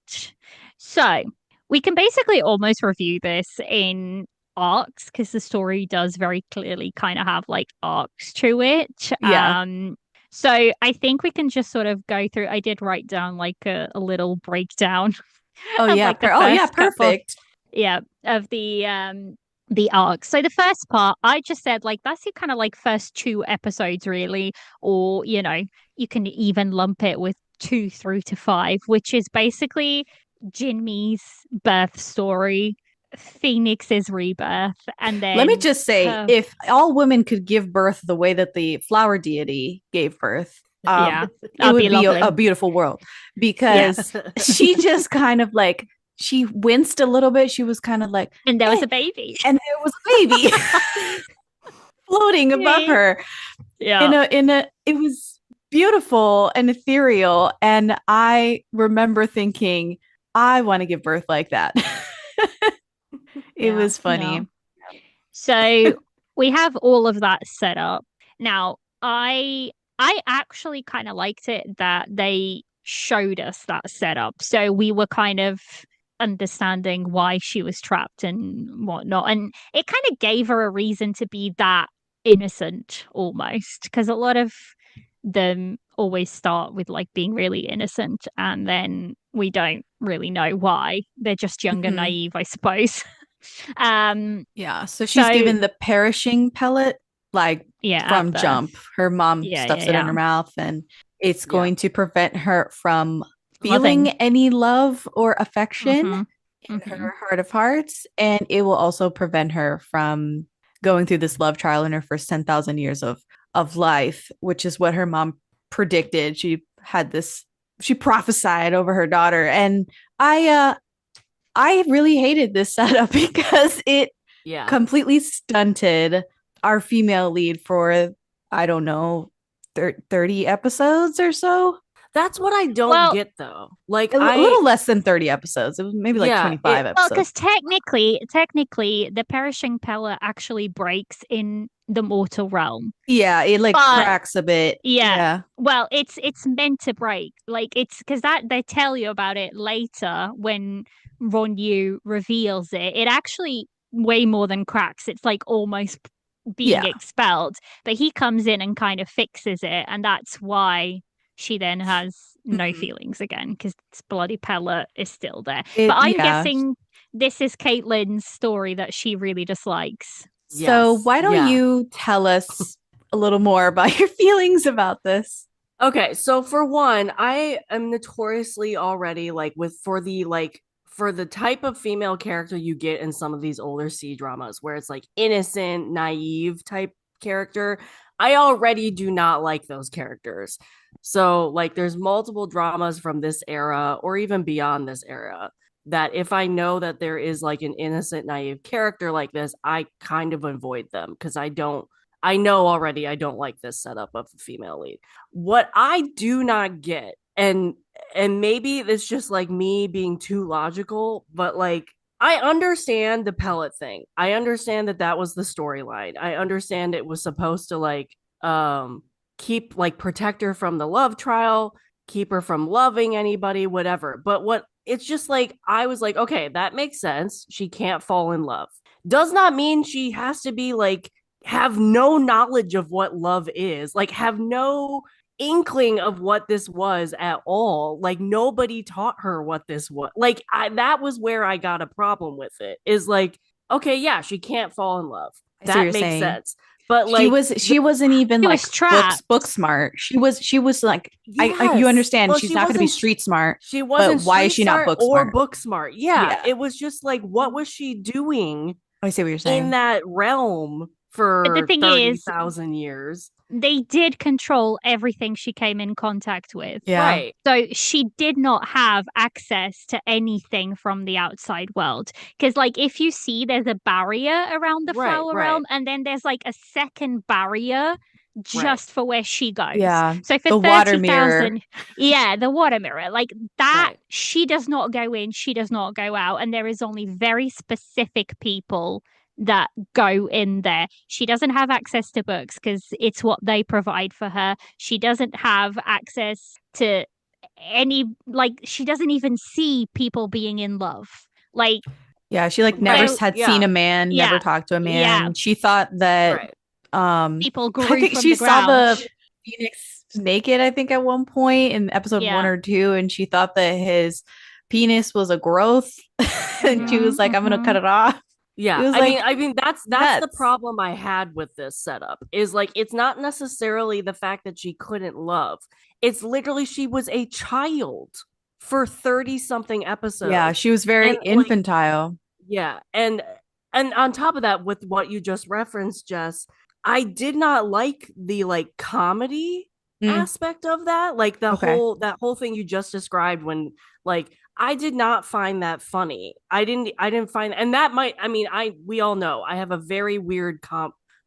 So we can basically almost review this in arcs because the story does very clearly kind of have like arcs to it. Yeah. So I think we can just sort of go through. I did write down like a little breakdown Oh of yeah. like the Oh yeah, first couple, perfect. yeah, of the arc. So the first part, I just said like that's the kind of like first two episodes really, or you can even lump it with 2 through to 5, which is basically Jinmi's birth story, Phoenix's rebirth, and Let me then just say, her. if all women could give birth the way that the flower deity gave birth, Yeah, it that'd would be be lovely. a beautiful world, Yeah. because she just kind of like, she winced a little bit. She was kind of like, And there was a baby. and there was a baby floating above her. Yeah. It was beautiful and ethereal. And I remember thinking, I want to give birth like that. It was funny. Yeah. So we have all of that set up. Now, I actually kind of liked it that they showed us that setup. So we were kind of understanding why she was trapped and whatnot. And it kind of gave her a reason to be that innocent almost. Because a lot of them always start with like being really innocent and then we don't really know why. They're just young and naive, I suppose. Yeah, so she's So given the perishing pellet, like, yeah, at from birth. Jump. Her mom Yeah, stuffs it in her mouth, and it's Yeah. going to prevent her from Loving. feeling any love or affection Mhm. in Mhm. her heart of hearts. And it will also prevent her from going through this love trial in her first 10,000 years of life, which is what her mom predicted. She prophesied over her daughter. And I really hated this setup because it completely stunted our female lead for, I don't know, 30 episodes or so. That's what I don't get, though. Like, A little less than 30 episodes. It was maybe like 25 Well, episodes. because technically, the perishing pellet actually breaks in the mortal realm. Yeah, it like But cracks a bit. yeah. Well, it's meant to break. Like it's because that they tell you about it later when Ron Yu reveals it. It actually way more than cracks. It's like almost being Yeah. expelled. But he comes in and kind of fixes it, and that's why she then has no feelings again because this bloody pellet is still there. But I'm guessing this is Caitlin's story that she really dislikes. So why don't you tell us a little more about your feelings about this? Okay, so for one, I am notoriously already like for the type of female character you get in some of these older C dramas where it's like innocent, naive type character. I already do not like those characters. So like there's multiple dramas from this era or even beyond this era that if I know that there is like an innocent, naive character like this, I kind of avoid them because I know already I don't like this setup of the female lead. What I do not get, and maybe it's just like me being too logical, but like I understand the pellet thing. I understand that was the storyline. I understand it was supposed to like keep like protect her from the love trial, keep her from loving anybody, whatever. But what it's just like I was like, okay, that makes sense. She can't fall in love. Does not mean she has to be like have no knowledge of what love is, like have no inkling of what this was at all. Like nobody taught her what this was. Like that was where I got a problem with it. Is like, okay, yeah, she can't fall in love. That makes sense. But like she wasn't even like book smart. She was like, yes. you understand, well, she's not going to be street smart. She wasn't. But why is she not book smart? Book smart? Yeah, it was just like, what was she doing? I see what you're saying. In that realm for 30,000 years. They did control everything she came in contact with. Yeah. Right. So she did not have access to anything from the outside world. Because, like, if you see there's a barrier around the flower realm, and then there's like a second barrier just for where she goes. Yeah. So for the 30,000, yeah, the water mirror, like that, she does not go in, she does not go out. And there is only very specific people that go in there. She doesn't have access to books because it's what they provide for her. She doesn't have access to any, like, she doesn't even see people being in love. Like, yeah, she like never had seen a man, never talked to a man. Yeah. She thought that people grew I think from she the saw ground. the Phoenix naked, I think, at one point in episode 1 or 2, and she thought that his penis was a growth. And she was like, I'm gonna cut it off. It Yeah, was like I mean that's the nuts. problem I had with this setup is like it's not necessarily the fact that she couldn't love. It's literally she was a child for 30 something Yeah, episodes. she was very And like infantile. yeah, and on top of that with what you just referenced, Jess, I did not like the like comedy Mm, aspect of that, like okay. that whole thing you just described when like I did not find that funny. I didn't find and that might I mean I we all know I have a very weird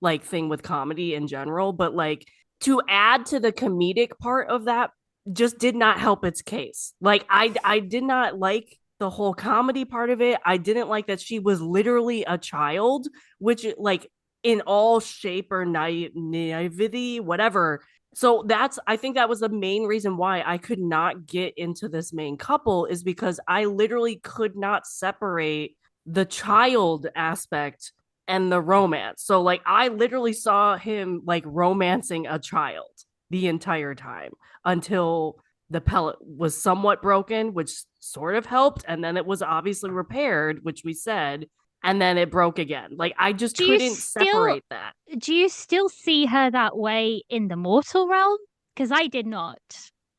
like thing with comedy in general, but like to add to the comedic part of that just did not help its case. Like I did not like the whole comedy part of it. I didn't like that she was literally a child, which like in all shape or naivety, whatever. So that's I think that was the main reason why I could not get into this main couple is because I literally could not separate the child aspect and the romance. So like I literally saw him like romancing a child the entire time until the pellet was somewhat broken, which sort of helped. And then it was obviously repaired, which we said, and then it broke again. Like I just Do you couldn't still separate that. do you still see her that way in the mortal realm? Because I did not.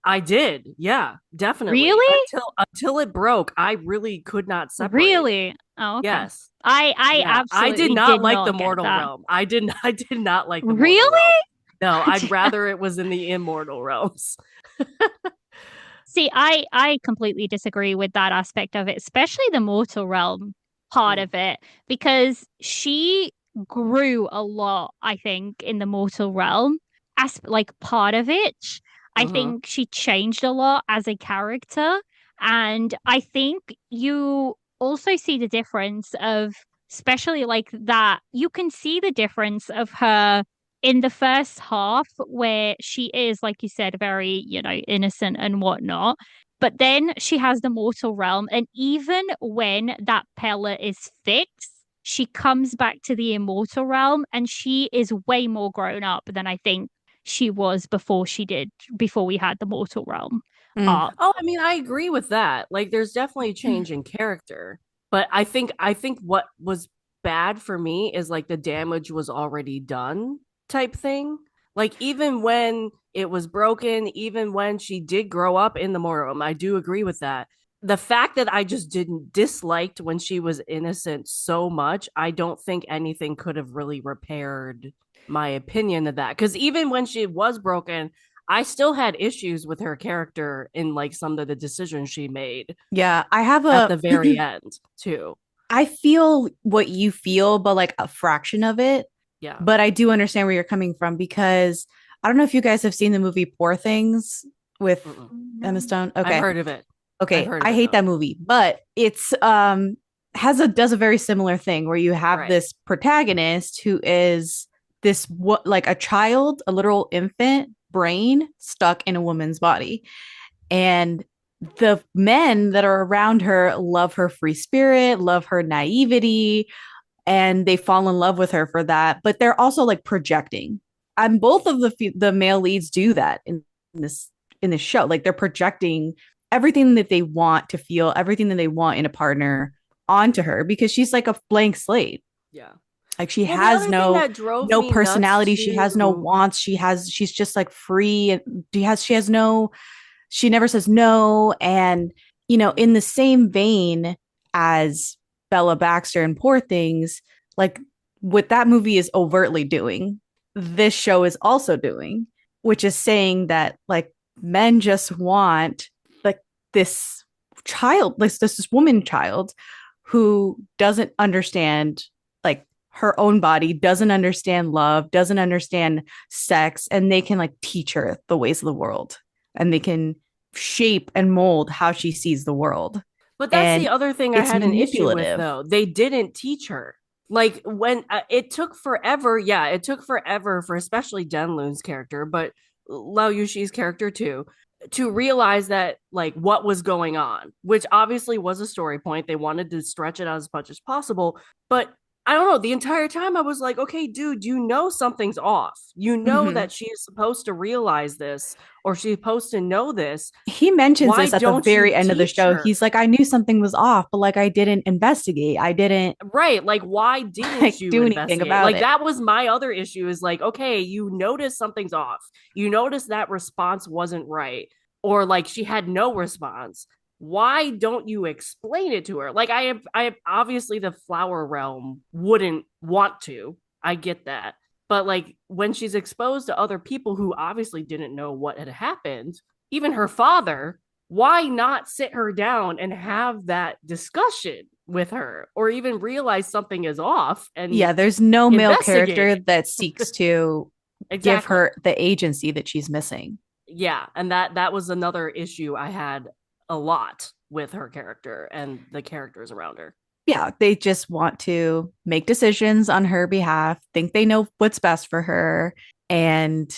I did. Yeah, definitely. Really? Until it broke, I really could not separate it. Really? Oh, okay. Yes. I Yeah. I did absolutely not did like the not get mortal that. realm. I did not like the mortal realm. Really? No, I'd rather it was in the immortal realms. See, I completely disagree with that aspect of it, especially the mortal realm part Mm, of it, because she grew a lot, I think, in the mortal realm as like part of it. I mhm. think she changed a lot as a character, and I think you also see the difference of, especially like that, you can see the difference of her in the first half where she is, like you said, very, innocent and whatnot. But then she has the mortal realm. And even when that pellet is fixed, she comes back to the immortal realm and she is way more grown up than I think she was before we had the mortal realm Mm. arc. Oh, I mean, I agree with that. Like there's definitely a change in character. But I think what was bad for me is like the damage was already done type thing. Like even when it was broken, even when she did grow up in the Morum, I do agree with that. The fact that I just didn't disliked when she was innocent so much, I don't think anything could have really repaired my opinion of that. Because even when she was broken, I still had issues with her character in like some of the decisions she made Yeah, I have at a the very end too. I feel what you feel, but like a fraction of it. Yeah. But I do understand where you're coming from because I don't know if you guys have seen the movie Poor Things with Mm-mm. Emma No. Stone. I've Okay. heard of it. I've Okay. heard of I it hate though. that movie, but it's has a does a very similar thing where you have Right. this protagonist who is this what like a child, a literal infant brain stuck in a woman's body. And the men that are around her love her free spirit, love her naivety, and they fall in love with her for that. But they're also like projecting. And both of the male leads do that in this in this show. Like they're projecting everything that they want to feel, everything that they want in a partner onto her because she's like a blank slate. Yeah. Like she Well, the has other thing no that drove no me nuts personality, she has no too. wants, she's just like free and she has no she never says no. And, in Mhm. the same vein as Bella Baxter and Poor Things, like what that movie is overtly doing, this show is also doing, which is saying that like men just want like this child, like this woman child who doesn't understand like her own body, doesn't understand love, doesn't understand sex, and they can like teach her the ways of the world and they can shape and mold how she sees the world. But that's the And other thing I it's had an issue with, manipulative. though. They didn't teach her. Like when it took forever. Yeah, it took forever for especially Denloon's character, but Lao Yushi's character too, to realize that like what was going on, which obviously was a story point. They wanted to stretch it out as much as possible, but I don't know. The entire time I was like, okay, dude, you know something's off. You know Mhm. that she is supposed to realize this or she's supposed to know this. He mentions Why this at the don't you very end of the teach show. her? He's like, I knew something was off, but like I didn't investigate. I didn't Right. Like, why didn't like you do anything investigate? about Like, it. that was my other issue is like, okay, you notice something's off. You notice that response wasn't right, or like she had no response. Why don't you explain it to her? Like, I obviously the flower realm wouldn't want to. I get that. But like, when she's exposed to other people who obviously didn't know what had happened, even her father, why not sit her down and have that discussion with her or even realize something is off and Yeah, there's no male investigate character it? that seeks to give Exactly. her the agency that she's missing. Yeah, and that was another issue I had a lot with her character and the characters around her. Yeah, they just want to make decisions on her behalf, think they know what's best for her. And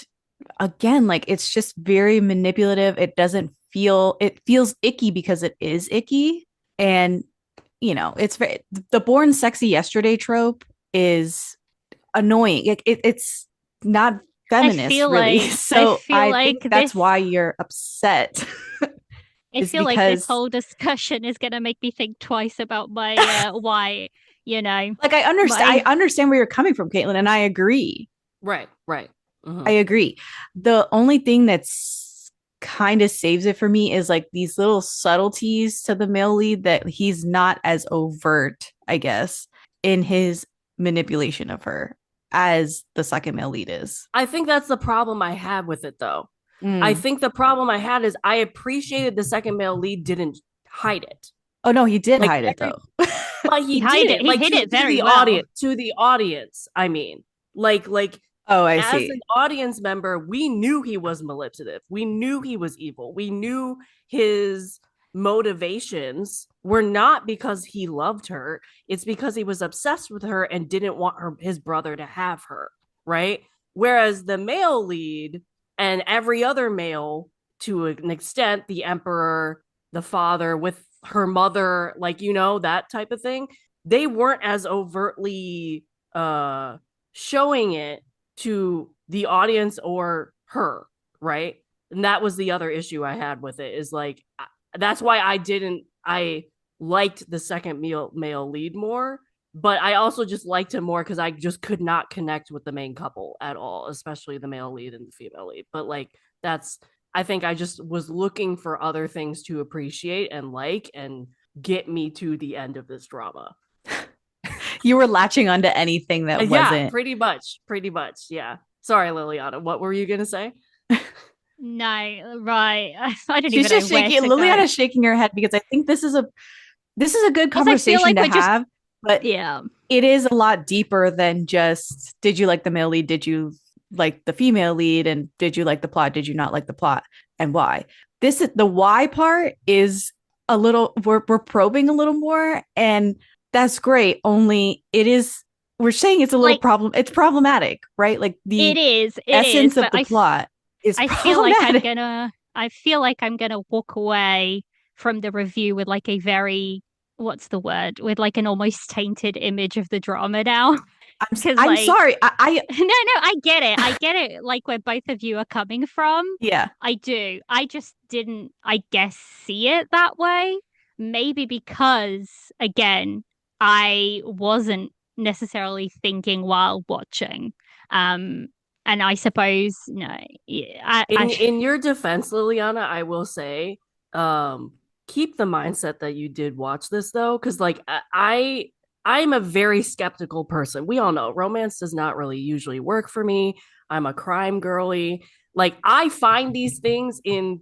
again, like it's just very manipulative. It feels icky because it is icky. And, it's the born sexy yesterday trope is annoying. It's not I feminist, feel really. like I So feel I like think that's this why you're upset, I is feel like this because whole discussion is going to make me think twice about my why, you know, like I my understand where you're coming from, Caitlin, and I agree. Right, right. I agree. The only thing that's kind of saves it for me is like these little subtleties to the male lead that he's not as overt, I guess, in his manipulation of her as the second male lead is. I think that's the problem I had with it though. I Mm. think the problem I had is I appreciated the second male lead didn't hide it. Oh no, he did Like hide it every though. but he he hid it. didn't. He Like hid it to very the well. audience, I mean. Like Oh, I as an see. audience member, we knew he was manipulative. We knew he was evil. We knew his motivations were not because he loved her. It's because he was obsessed with her and didn't want his brother to have her, right? Whereas the male lead and every other male, to an extent, the emperor, the father with her mother, like, that type of thing, they weren't as overtly showing it to the audience or her, right? And that was the other issue I had with it, is like, that's why I liked the second male lead more, but I also just liked him more because I just could not connect with the main couple at all, especially the male lead and the female lead. But like, that's, I think I just was looking for other things to appreciate and like and get me to the end of this drama. You were latching onto anything that Yeah, wasn't. pretty much. Pretty much. Yeah. Sorry, Liliana. What were you going to say? No, right. I don't She's even know just where shaking. to go. Liliana's shaking her head because I think this is a good Also, I feel conversation like to we're just have, but yeah. it is a lot deeper than just did you like the male lead? Did you like the female lead? And did you like the plot? Did you not like the plot? And why? This is the why part is a little we're probing a little more, and that's great. Only it is we're saying it's a little Like problem. It's problematic, right? Like the it is, essence of but the plot is I feel like problematic. I feel like I'm gonna walk away from the review with like a very what's the word? With like an almost tainted image of the drama now. Because I'm like sorry. no, I get it. I get it like where both of you are coming from. Yeah. I do. I just didn't, I guess, see it that way. Maybe because again, I wasn't necessarily thinking while watching. Um and I suppose no, yeah, In your defense, Liliana, I will say, um, keep the mindset that you did watch this though, because like I'm a very skeptical person. We all know romance does not really usually work for me. I'm a crime girly. Like I find these things in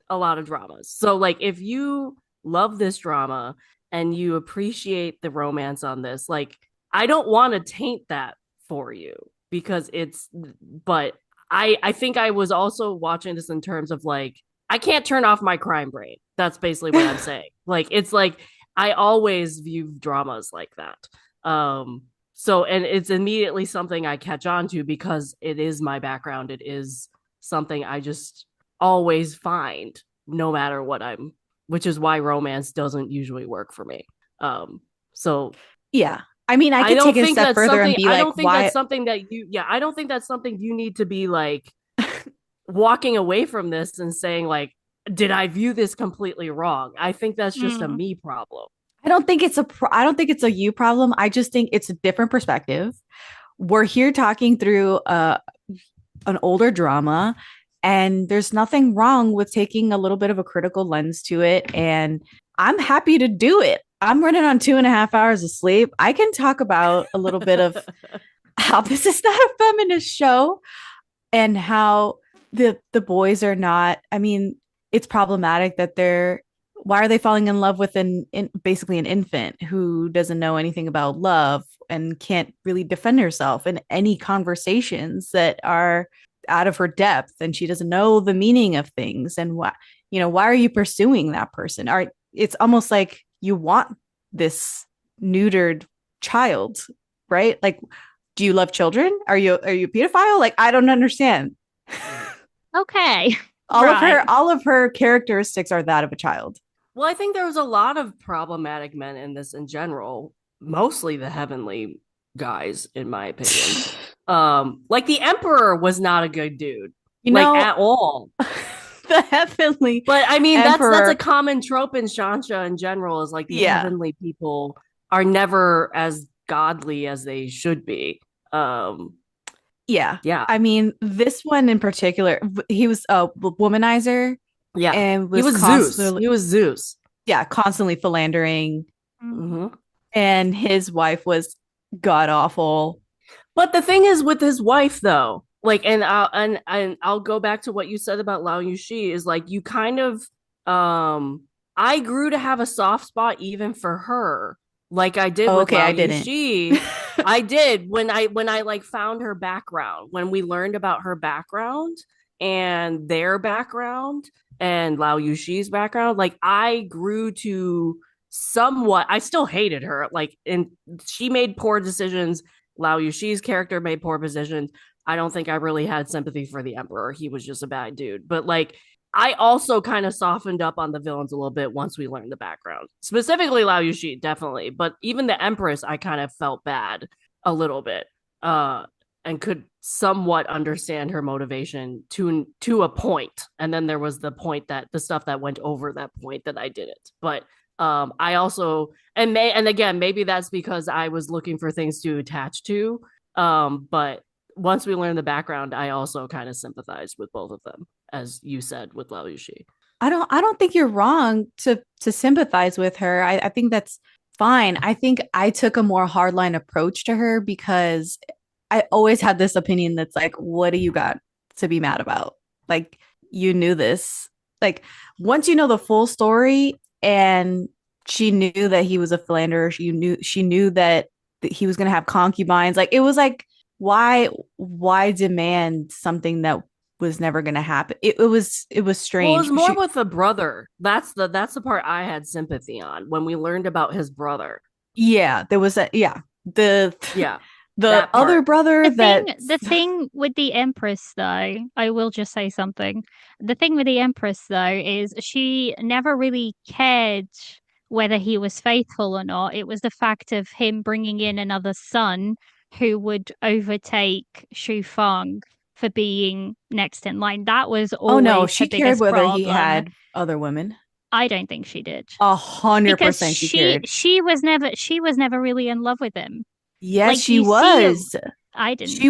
a lot of dramas. So like if you love this drama and you appreciate the romance on this, like I don't want to taint that for you because it's but I think I was also watching this in terms of like I can't turn off my crime brain. That's basically what I'm saying. Like it's like I always view dramas like that. So and it's immediately something I catch on to because it is my background. It is something I just always find no matter what which is why romance doesn't usually work for me. So Yeah. I mean, I I could don't take it a think step that's further and something. be I like, don't think that's why? something that you. Yeah, I don't think that's something you need to be like walking away from this and saying like, did I view this completely wrong? I think that's just a Mm. me problem. I don't think it's I don't think it's a you problem. I just think it's a different perspective. We're here talking through an older drama, and there's nothing wrong with taking a little bit of a critical lens to it. And I'm happy to do it. I'm running on 2.5 hours of sleep. I can talk about a little bit of how this is not a feminist show and how the boys are not. I mean, it's problematic that they're why are they falling in love with basically an infant who doesn't know anything about love and can't really defend herself in any conversations that are out of her depth, and she doesn't know the meaning of things, and why are you pursuing that person? Are It's almost like you want this neutered child, right? Like, do you love children? Are you a pedophile? Like, I don't understand. Okay. all of Right. her all of her characteristics are that of a child. Well, I think there was a lot of problematic men in this in general, mostly the heavenly guys, in my opinion. Like the Emperor was not a good dude, You like know, at all. the heavenly But I mean, that's a emperor. common trope in Shansha in general, is like the Yeah, heavenly people are never as godly as they should be. Um, yeah. yeah, I mean, this one in particular, he was a womanizer yeah. and He was was Zeus. constantly, He was Zeus. yeah, constantly philandering, Mm. Mm-hmm. and his wife was god awful. But the thing is with his wife though, like and I'll go back to what you said about Lao Yushi is like you kind of I grew to have a soft spot even for her. Like I did Oh, with okay, Lao I didn't. Yushi. I did when I like found her background, when we learned about her background and their background and Lao Yushi's background, like I grew to somewhat I still hated her. Like and she made poor decisions. Lao Yushi's character made poor decisions. I don't think I really had sympathy for the Emperor. He was just a bad dude. But like, I also kind of softened up on the villains a little bit once we learned the background. Specifically, Lao Yushi, definitely. But even the Empress, I kind of felt bad a little bit, and could somewhat understand her motivation to a point. And then there was the point that the stuff that went over that point that I didn't. But I also and again maybe that's because I was looking for things to attach to. But once we learned the background, I also kind of sympathized with both of them, as you said with Lao Yushi. I don't think you're wrong to sympathize with her. I think that's fine. I think I took a more hardline approach to her because I always had this opinion that's like, what do you got to be mad about? Like, you knew this. Like, once you know the full story, and she knew that he was a philanderer, she knew that he was gonna have concubines. Like, it was like, why demand something that was never gonna happen? It was Well, it strange. was more with the brother. That's the part I had sympathy on when we learned about his brother. Yeah, there was a yeah. The Yeah, the that other part. brother that The thing with the Empress, though, I will just say something. The thing with the Empress, though, is she never really cared whether he was faithful or not. It was the fact of him bringing in another son who would overtake Shu Feng for being next in line. That was oh no, always her she cared biggest whether he problem. had other women. I don't think she did. a hundred Because percent she cared. she was never really in love with him. Yes, Like she you see it was. She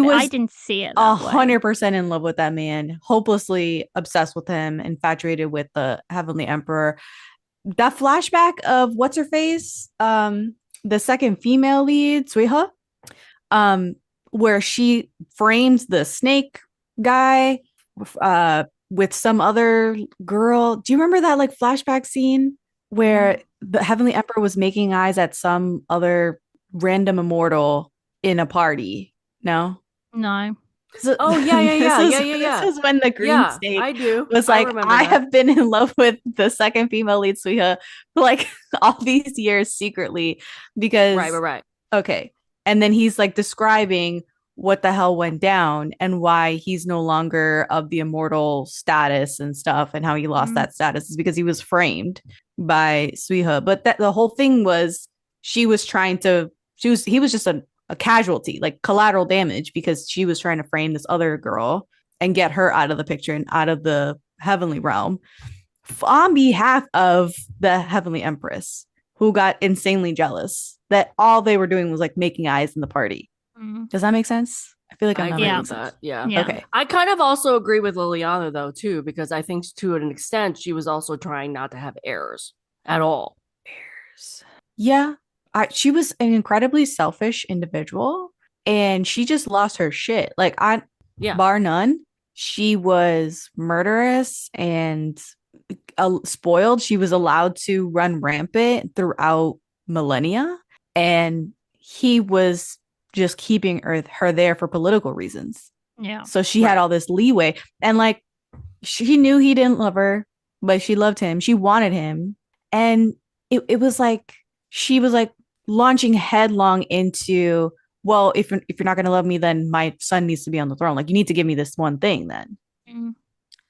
I was didn't see it a that way. hundred percent in love with that man, hopelessly obsessed with him, infatuated with the Heavenly Emperor. That flashback of what's her face, the second female lead, Suiha, um, where she frames the snake guy, with some other girl. Do you remember that like flashback scene where the Heavenly Emperor was making eyes at some other random immortal in a party? No. No. So, Oh yeah, yeah, this yeah, is yeah, yeah, this yeah. is when the Green Yeah, State I do. was I like, remember I that. have been in love with the second female lead, Suiha, for like all these years secretly Right, right, because right. okay. And then he's like describing what the hell went down and why he's no longer of the immortal status and stuff, and how he lost Mm. that status is because he was framed by Suiha. But that the whole thing was she was trying to he was just a casualty, like collateral damage, because she was trying to frame this other girl and get her out of the picture and out of the heavenly realm on behalf of the heavenly empress, who got insanely jealous that all they were doing was like making eyes in the party. Does that make sense? I feel like I'm I not agree making with sense. that. Yeah. Yeah. Okay. I kind of also agree with Liliana though too, because I think to an extent she was also trying not to have errors at all. Yeah. She was an incredibly selfish individual and she just lost her shit. Like, Yeah. bar none, she was murderous and spoiled. She was allowed to run rampant throughout millennia. And he was just keeping her there for political reasons. Yeah. So she had all this leeway. And like, she knew he didn't love her, but she loved him. She wanted him. And it was like, she was like launching headlong into, well, if you're not going to love me, then my son needs to be on the throne. Like, you need to give me this one thing then. Mm.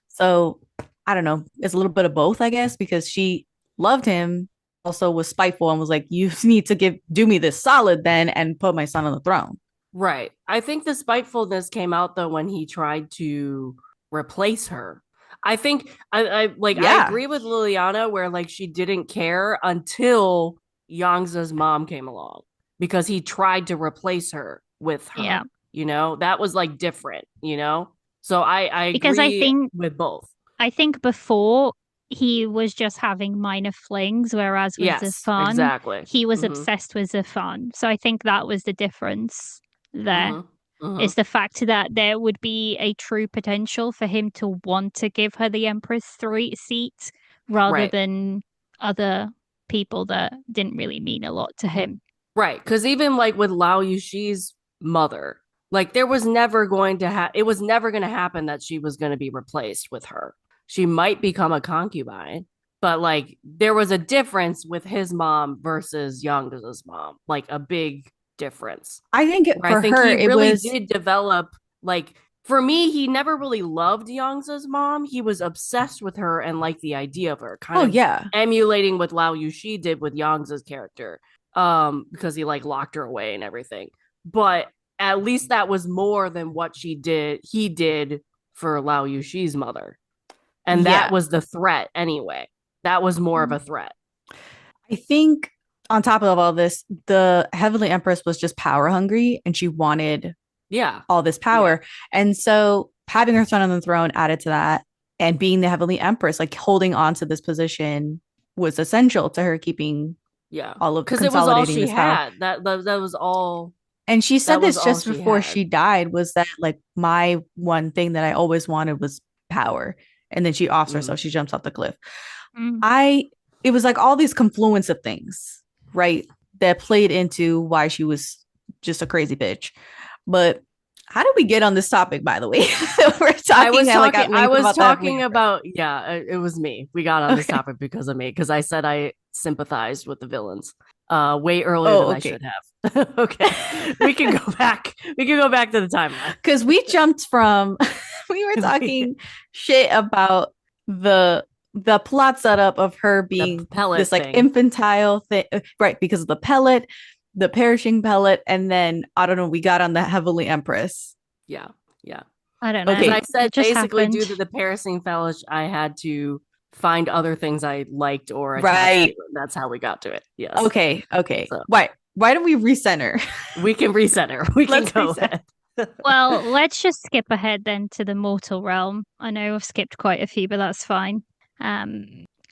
So I don't know. It's a little bit of both, I guess, because she loved him, also was spiteful and was like, you need to do me this solid then and put my son on the throne. Right. I think the spitefulness came out though when he tried to replace her. I think I agree with Liliana where like she didn't care until Yangza's mom came along because he tried to replace her with her. Yeah. You know, that was like different, you know? So I Because agree with both. I think before he was just having minor flings, whereas with Zafan, exactly. he was obsessed with Zafan. So I think that was the difference there. Is the fact that there would be a true potential for him to want to give her the Empress seat rather than other people that didn't really mean a lot to him. Right. Because even like with Lao Yuxi's mother, like there was never going to it was never going to happen that she was going to be replaced with her. She might become a concubine, but like there was a difference with his mom versus Yang's mom, like a big difference. I think for her, he really did develop, like, for me, he never really loved Yang's mom. He was obsessed with her and like the idea of her, kind of emulating what Lao Yuxi did with Yang's character, because he like locked her away and everything. But at least that was more than what he did for Lao Yuxi's mother. And that was the threat anyway. That was more of a threat. I think on top of all this, the Heavenly Empress was just power hungry and she wanted all this power. And so having her son on the throne added to that, and being the Heavenly Empress, like holding on to this position, was essential to her keeping all of because it was all she had. That was all. And she said this just before she died, was that like, my one thing that I always wanted was power. And then she offs herself. She jumps off the cliff. It was like all these confluence of things, right, that played into why she was just a crazy bitch. But how did we get on this topic, by the way? We're talking. I was talking about it was me. We got on this topic because of me, because I said I sympathized with the villains way earlier than I should have. Okay, we can go back. We can go back to the timeline because we jumped from we were talking shit about the plot setup of her being this like infantile thing, right? Because of the pellet, the perishing pellet, and then I don't know. We got on the Heavenly Empress. Yeah. I don't know. Okay, I said basically due to the perishing pellet, I had to find other things I liked or attached to. That's how we got to it. Yes. Okay. So. Why don't we recenter? We can recenter. We can go ahead. Well, let's just skip ahead then to the mortal realm. I know I've skipped quite a few, but that's fine.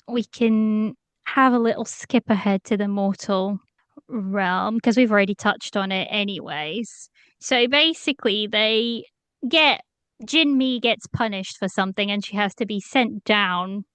We can have a little skip ahead to the mortal realm because we've already touched on it anyways. So basically Jinmi gets punished for something and she has to be sent down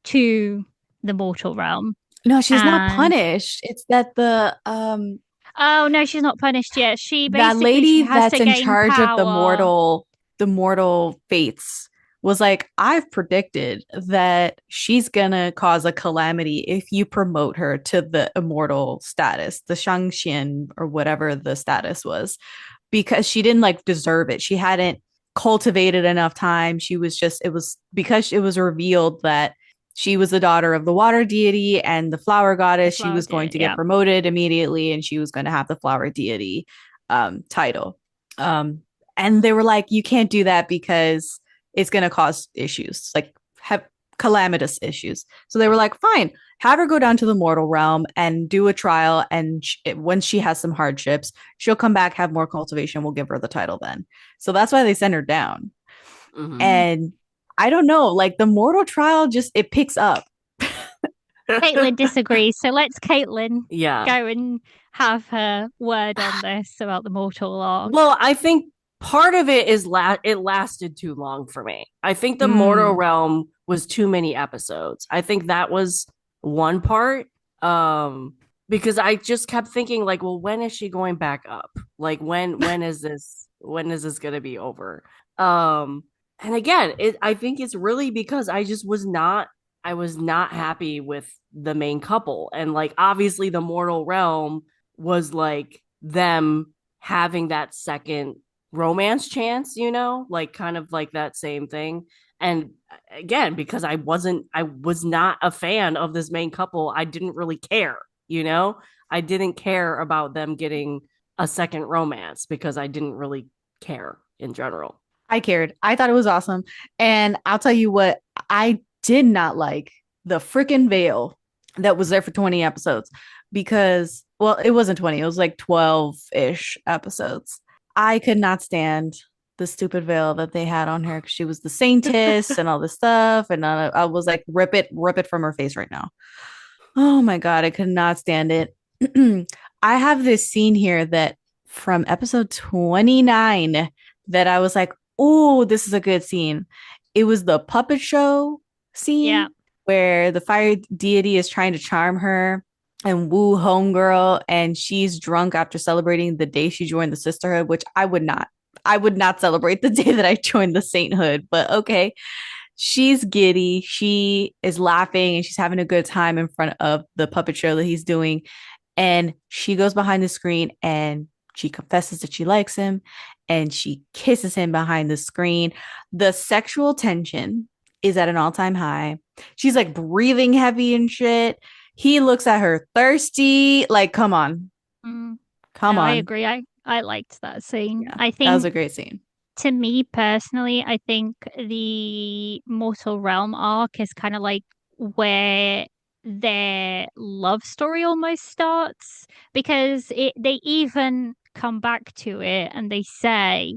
to the mortal realm. No, she's not punished. It's that the Oh no, she's not punished yet. She basically that lady that's in charge power. of the mortal fates was like, I've predicted that she's gonna cause a calamity if you promote her to the immortal status, the Shangxian or whatever the status was, because she didn't like deserve it. She hadn't cultivated enough time. It was because it was revealed that She was the daughter of the water deity and the flower The goddess. She flower was going did, to get yeah. promoted immediately, and she was going to have the flower deity title. Um, and they were like, you can't do that because it's going to cause issues, like have calamitous issues. So they were like, fine, have her go down to the mortal realm and do a trial. And when she has some hardships, she'll come back, have more cultivation. We'll give her the title then. So that's why they sent her down. Mm-hmm. And I don't know, like the mortal trial just it picks up. Caitlin disagrees. So let's Caitlin Yeah. go and have her word on this about the mortal arc. Well, I think part of it is it lasted too long for me. I think the Mortal Mm. Realm was too many episodes. I think that was one part. Um, because I just kept thinking, like, well, when is she going back up? Like, when is this gonna be over? Um, and again, I think it's really because I was not happy with the main couple, and like obviously the Mortal Realm was like them having that second romance chance, like kind of like that same thing. And again, because I was not a fan of this main couple, I didn't really care, you know? I didn't care about them getting a second romance because I didn't really care in general. I cared. I thought it was awesome. And I'll tell you what, I did not like the freaking veil that was there for 20 episodes because, well, it wasn't 20, it was like 12-ish episodes. I could not stand the stupid veil that they had on her because she was the saintess and all this stuff. And I was like, rip it from her face right now. Oh my God, I could not stand it. I have this scene here that from episode 29 that I was like, oh, this is a good scene. It was the puppet show Yeah. scene where the fire deity is trying to charm her and woo homegirl, and she's drunk after celebrating the day she joined the sisterhood, which I would not. I would not celebrate the day that I joined the sainthood, but okay. She's giddy. She is laughing and she's having a good time in front of the puppet show that he's doing. And she goes behind the screen and she confesses that she likes him and she kisses him behind the screen. The sexual tension is at an all time high. She's like breathing heavy and shit. He looks at her thirsty. Like, come on. Mm. Come No, I on. agree. I liked that scene. Yeah, I that was think a great scene. to me personally, I think the Mortal Realm arc is kind of like where their love story almost starts because they even come back to it and they say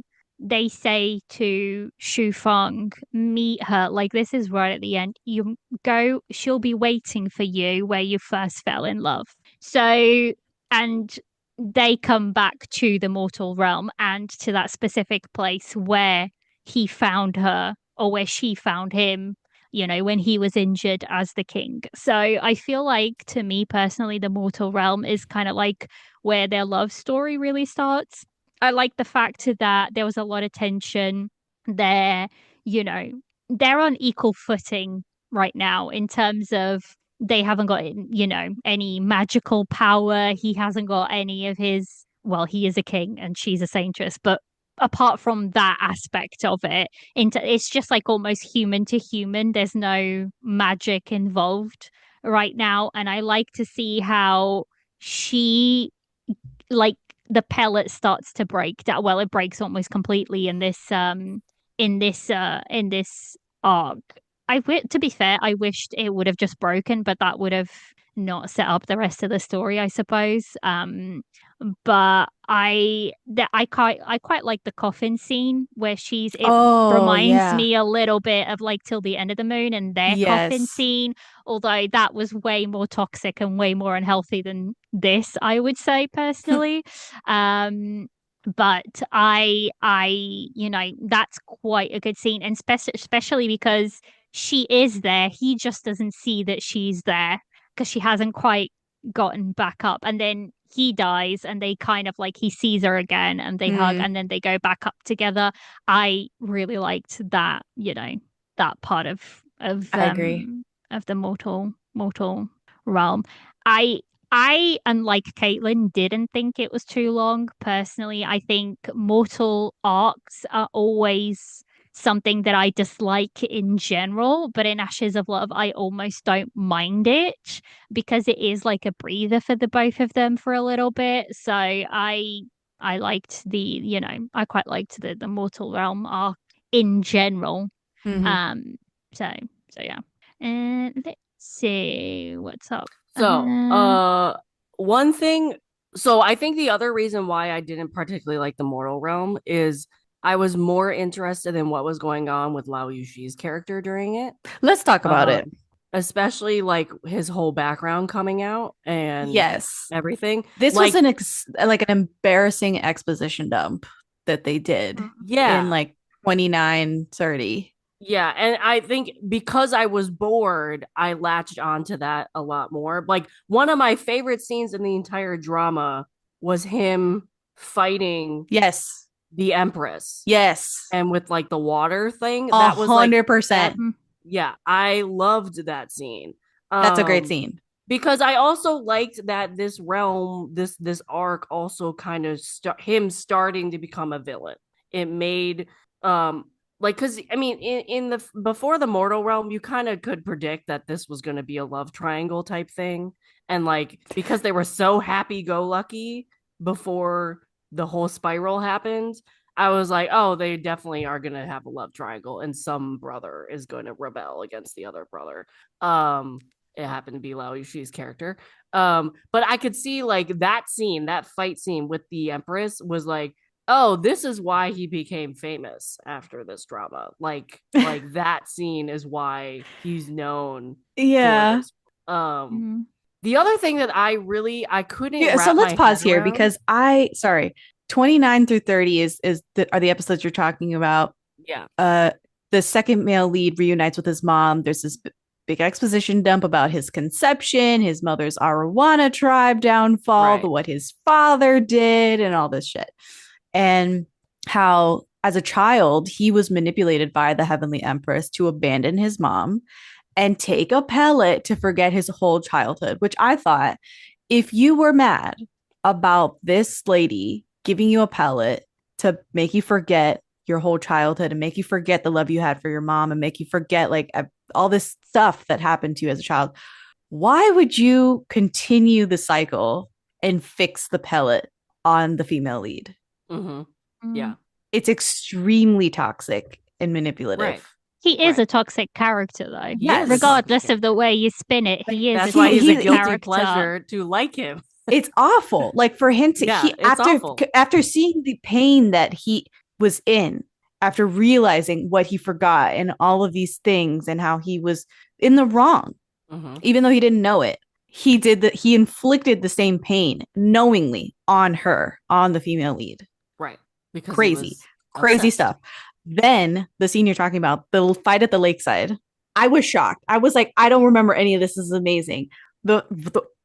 to Shu Feng, meet her. Like this is right at the end. You go, she'll be waiting for you where you first fell in love. So and they come back to the mortal realm and to that specific place where he found her or where she found him, when he was injured as the king. So I feel like to me personally, the mortal realm is kind of like where their love story really starts. I like the fact that there was a lot of tension there, you know, they're on equal footing right now in terms of they haven't got any magical power. He hasn't got any of his, well, he is a king and she's a saintress, but apart from that aspect of it, it's just like almost human to human. There's no magic involved right now, and I like to see how she, like, the pellet starts to break. That, well, it breaks almost completely in this arc. To be fair, I wished it would have just broken, but that would have not set up the rest of the story, I suppose. But I quite like the coffin scene where it Oh, reminds yeah. me a little bit of like Till the End of the Moon and their coffin Yes. scene, although that was way more toxic and way more unhealthy than this, I would say personally. Um, but that's quite a good scene, and especially because she is there. He just doesn't see that she's there because she hasn't quite gotten back up. And then he dies, and they kind of like he sees her again, and they hug, Mm, and then they go back up together. I really liked that, that part I agree. of the mortal realm. I I, unlike Caitlin, didn't think it was too long. Personally, I think mortal arcs are always something that I dislike in general, but in Ashes of Love, I almost don't mind it because it is like a breather for the both of them for a little bit. So I liked I quite liked the Mortal Realm arc in general. Mhm. Um, so so yeah. And let's see what's up. So, one thing. So, I think the other reason why I didn't particularly like the Mortal Realm is I was more interested in what was going on with Lao Yuxi's character during it. Let's talk about it. Especially like his whole background coming out and Yes. everything. This was Like, like an embarrassing exposition dump that they did in yeah, like 29:30. yeah, and I think because I was bored, I latched onto that a lot more. Like one of my favorite scenes in the entire drama was him fighting Yes. the Empress Yes. and with like the water thing. A That was like hundred that. percent. Yeah, I loved that scene. That's a great scene. Because I also liked that this realm, this arc also kind of him starting to become a villain. It made like because I mean in the before the mortal realm, you kind of could predict that this was going to be a love triangle type thing, and like because they were so happy go lucky before the whole spiral happened, I was like, oh, they definitely are going to have a love triangle, and some brother is going to rebel against the other brother. It happened to be Lao Yushi's character. But I could see like that scene, that fight scene with the Empress was like, oh, this is why he became famous after this drama. Like that scene is why he's known for Yeah. this. The other thing that I couldn't Yeah, so wrap let's my head pause here around. because 29 through 30 are the episodes you're talking about. Yeah. The second male lead reunites with his mom. There's this big exposition dump about his conception, his mother's Arowana tribe downfall, Right. what his father did, and all this shit. And how, as a child, he was manipulated by the Heavenly Empress to abandon his mom and take a pellet to forget his whole childhood, which I thought, if you were mad about this lady giving you a pellet to make you forget your whole childhood and make you forget the love you had for your mom and make you forget like all this stuff that happened to you as a child, why would you continue the cycle and fix the pellet on the female lead? Yeah. It's extremely toxic and manipulative. Right. He is a toxic character, though. Yes. Regardless of the way you spin it, he is That's a why he's a toxic guilty character. pleasure to like him. It's awful. Like for him to it's awful. after seeing the pain that he was in, after realizing what he forgot and all of these things and how he was in the wrong, even though he didn't know it, he inflicted the same pain knowingly on her, on the female lead. Right. Because crazy stuff. Then the scene you're talking about, the fight at the lakeside, I was shocked. I was like, I don't remember any of this. This is amazing. There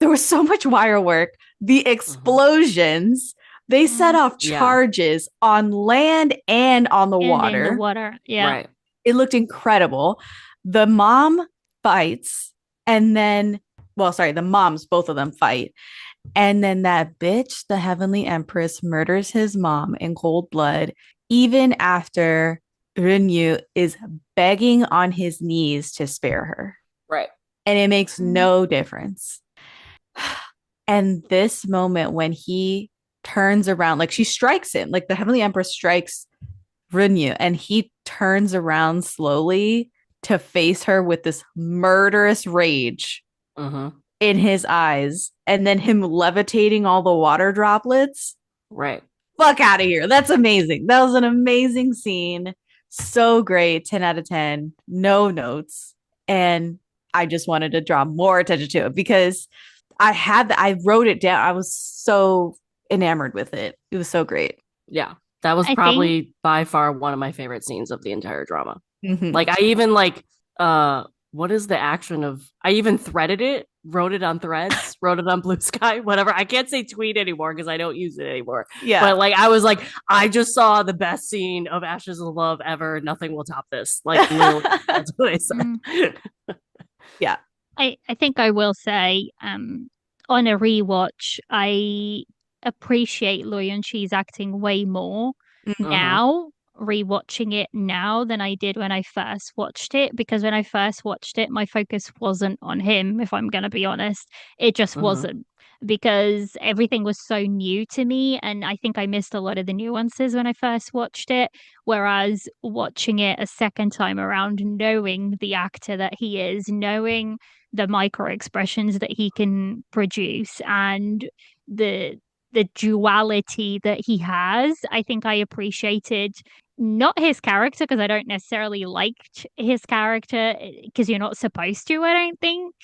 was so much wire work. The explosions. They set off charges on land and on the water. In the water. Yeah. Right. It looked incredible. The mom fights, and then, the moms, both of them fight. And then that bitch, the Heavenly Empress, murders his mom in cold blood, even after Renyu is begging on his knees to spare her. Right. And it makes no difference. And this moment when he turns around, like she strikes him, like the Heavenly Empress strikes Renyu, and he turns around slowly to face her with this murderous rage in his eyes, and then him levitating all the water droplets. Right. Fuck out of here. That's amazing. That was an amazing scene. So great. 10 out of 10. No notes. And I just wanted to draw more attention to it because I wrote it down. I was so enamored with it. It was so great. Yeah. That was probably by far one of my favorite scenes of the entire drama. Like I even what is the action of, I even threaded it, wrote it on Threads, wrote it on Blue Sky, whatever. I can't say tweet anymore because I don't use it anymore. Yeah. But like, I was like, I just saw the best scene of Ashes of Love ever. Nothing will top this. Like, literally, that's what I said. Yeah. I think I will say, on a rewatch, I appreciate Yunxi's acting way more now rewatching it now than I did when I first watched it, because when I first watched it, my focus wasn't on him, if I'm going to be honest. It just Mm-hmm. wasn't, because everything was so new to me. And I think I missed a lot of the nuances when I first watched it. Whereas watching it a second time around, knowing the actor that he is, knowing the micro expressions that he can produce, and the the duality that he has, I think I appreciated not his character, because I don't necessarily liked his character, because you're not supposed to, I don't think,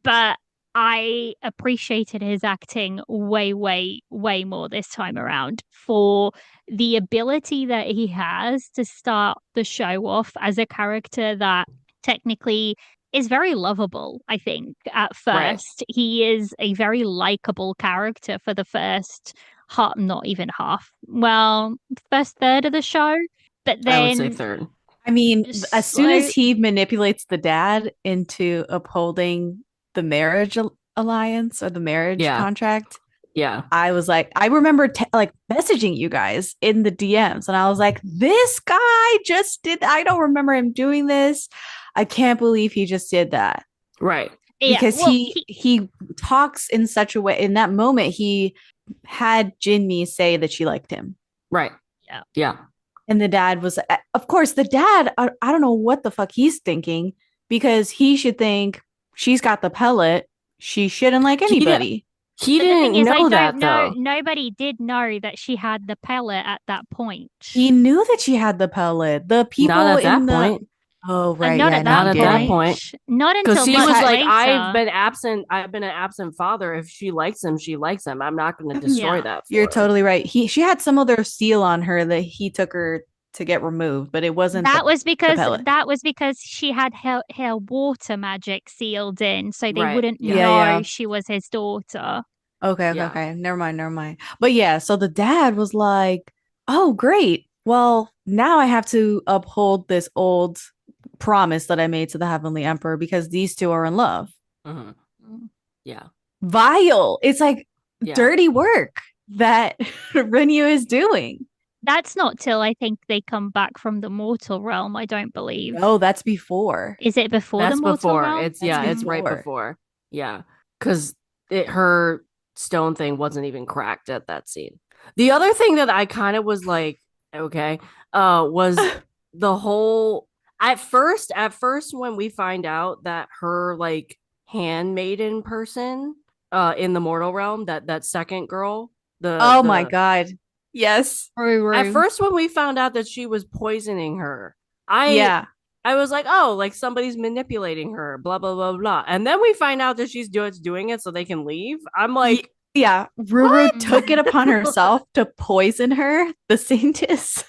but I appreciated his acting way, way, way more this time around, for the ability that he has to start the show off as a character that technically is very lovable. I think at Right. first he is a very likable character for the first half, not even half, well, first third of the show. But I would say then third. I mean, as soon as slow. he manipulates the dad into upholding the marriage alliance or the marriage Yeah. contract, Yeah. I was like, I remember like messaging you guys in the DMs, and I was like, this guy just did. I don't remember him doing this. I can't believe he just did that, Right. Yeah, because well, he talks in such a way. In that moment, he had Jinmi say that she liked him, Right. yeah. Yeah. and the dad was, of course, the dad. I don't know what the fuck he's thinking, because he should think she's got the pellet. She shouldn't like He did. anybody. He But the thing didn't is, I know don't that know. though. Nobody did know that she had the pellet at that point. He knew that she had the pellet. The Not people at in that the point. Oh, And right. not Yeah, at no, Not that he at that didn't. point. point. Not Because until she He much was had like, later. I've been an absent father. If she likes him, she likes him. I'm not going to destroy Yeah. that You're for her. totally right. She had some other seal on her that he took her to get removed, but it wasn't the pellet. That was because she had her water magic sealed in, so they Right. wouldn't Yeah. Yeah, know yeah. she was his daughter. Okay, okay, Yeah. okay. Never mind, never mind. But yeah, so the dad was like, "Oh, great. Well, now I have to uphold this old promise that I made to the Heavenly Emperor, because these two are in love." Hmm. Yeah. Vile. It's like Yeah. dirty work that Renyu is doing. That's not till I think they come back from the mortal realm, I don't believe. No, that's before. Is it before the That's mortal before. realm? It's That's yeah, it's right before. before. Yeah. Because her stone thing wasn't even cracked at that scene. The other thing that I kind of was like, okay, was the whole at first when we find out that her like handmaiden person in the mortal realm, that second girl, Oh my the God. Yes. at Ruru. first when we found out that she was poisoning her, I Yeah. I was like, oh, like somebody's manipulating her, blah blah blah blah. And then we find out that she's doing it so they can leave. I'm like, Yeah. Ruru what? took it upon herself to poison her, the saintess.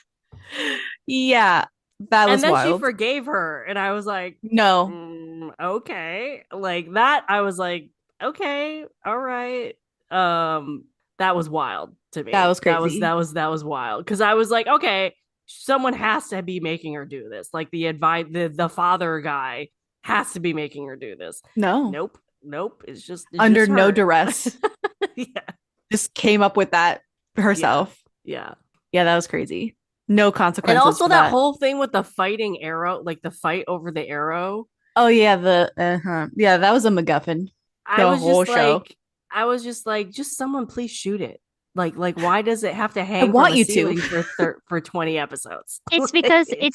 Yeah. That And was then she wild. forgave her, and I was like, No, okay, like that. I was like, okay, all right. Um, that was wild to that me. was crazy. That was wild because I was like, okay, someone has to be making her do this. Like the father guy has to be making her do this. No. Nope, nope. It's Under just no her. duress. Yeah, Just came up with that yeah, herself. yeah. Yeah, that was crazy. No And consequences also for that that. whole thing with the fighting arrow, like the fight over the arrow. Oh yeah, the yeah, that was a MacGuffin. I The was whole just show. like, just someone please shoot it. Why does it have to I hang from want a you to. ceiling for 20 episodes? It's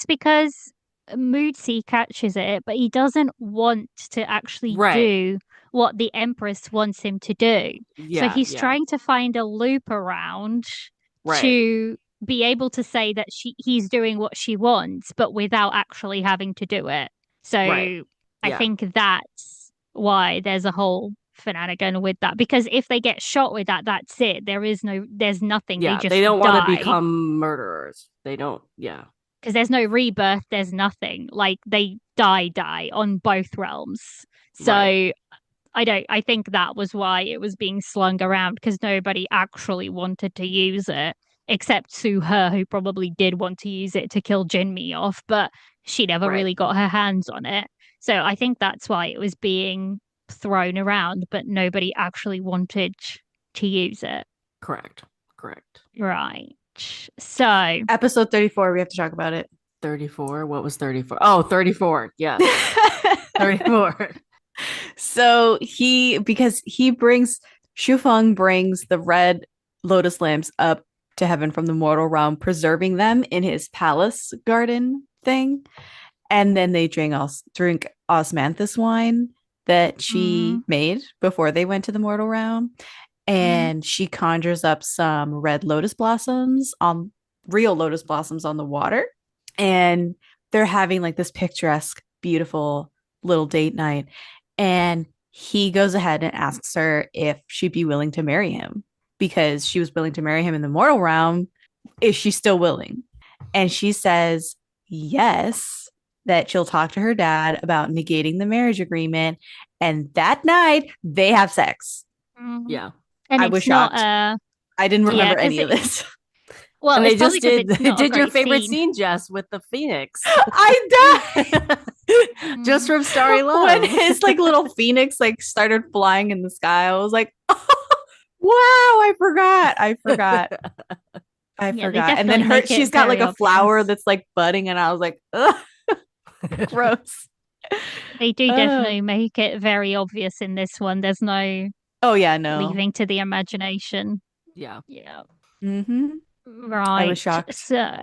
because Moodsy catches it, but he doesn't want to actually Right. do what the Empress wants him to do. So Yeah, he's yeah. trying to find a loop around Right. to be able to say that he's doing what she wants, but without actually having to do it. So Right. I Yeah. think that's why there's a whole shenanigan with that. Because if they get shot with that, that's it. There's nothing. They Yeah. They just don't want to die. become murderers. They don't. Yeah. Because there's no rebirth, there's nothing. Like they die on both realms. So Right. I think that was why it was being slung around, because nobody actually wanted to use it except Suher, who probably did want to use it to kill Jinmi off, but she never Right. really got her hands on it. So I think that's why it was being thrown around, but nobody actually wanted to use it. Correct. Correct. Right. much. So, Episode 34, we have to talk about it. 34. What was 34? Oh, 34. Yes. 34. So because Shufeng brings the red lotus lamps up to heaven from the mortal realm, preserving them in his palace garden thing. And then they drink osmanthus wine that she made before they went to the mortal realm. And she conjures up some red lotus blossoms real lotus blossoms on the water. And they're having like this picturesque, beautiful little date night. And he goes ahead and asks her if she'd be willing to marry him because she was willing to marry him in the mortal realm. Is she still willing? And she says yes, that she'll talk to her dad about negating the marriage agreement. And that night they have sex. Yeah. And I it's was not shocked. I didn't remember any of it, this. well, And it's they probably just because it's not a did your great favorite scene. scene, Jess, with the phoenix. I died. Just from Starry Love. When his like little phoenix like started flying in the sky, I was like, oh, wow, I forgot. I Yeah, they forgot. And then definitely make it she's got like very a flower obvious. that's like budding, and I was like, ugh, gross. They do definitely make it very obvious in this one. There's no Oh yeah, no. leaving to the imagination. Yeah. Yeah. Mm-hmm. I was Right. shocked. So,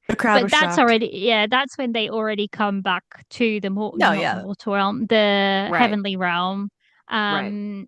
The crowd but was that's shocked. already, yeah, that's when they already come back to the No, not the yeah. mortal realm, the Right. heavenly realm, Right.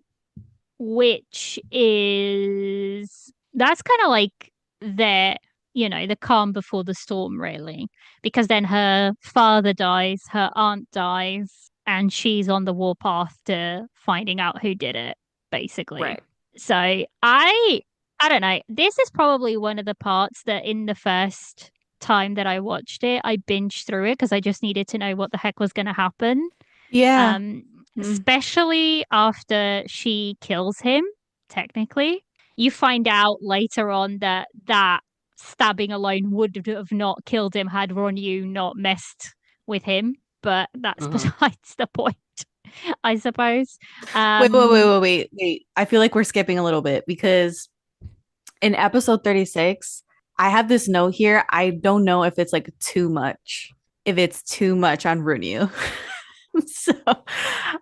which is that's kind of like their, the calm before the storm, really, because then her father dies, her aunt dies, and she's on the warpath to finding out who did it, basically. Right. So I don't know. This is probably one of the parts that in the first time that I watched it, I binged through it because I just needed to know what the heck was going to happen. Yeah. Um, Especially after she kills him, technically. You find out later on that stabbing alone would have not killed him had Ronyu not messed with him, but that's besides the point, I suppose. Wait. I feel like we're skipping a little bit because in episode 36, I have this note here. I don't know if it's like too much, if it's too much on Runyu. So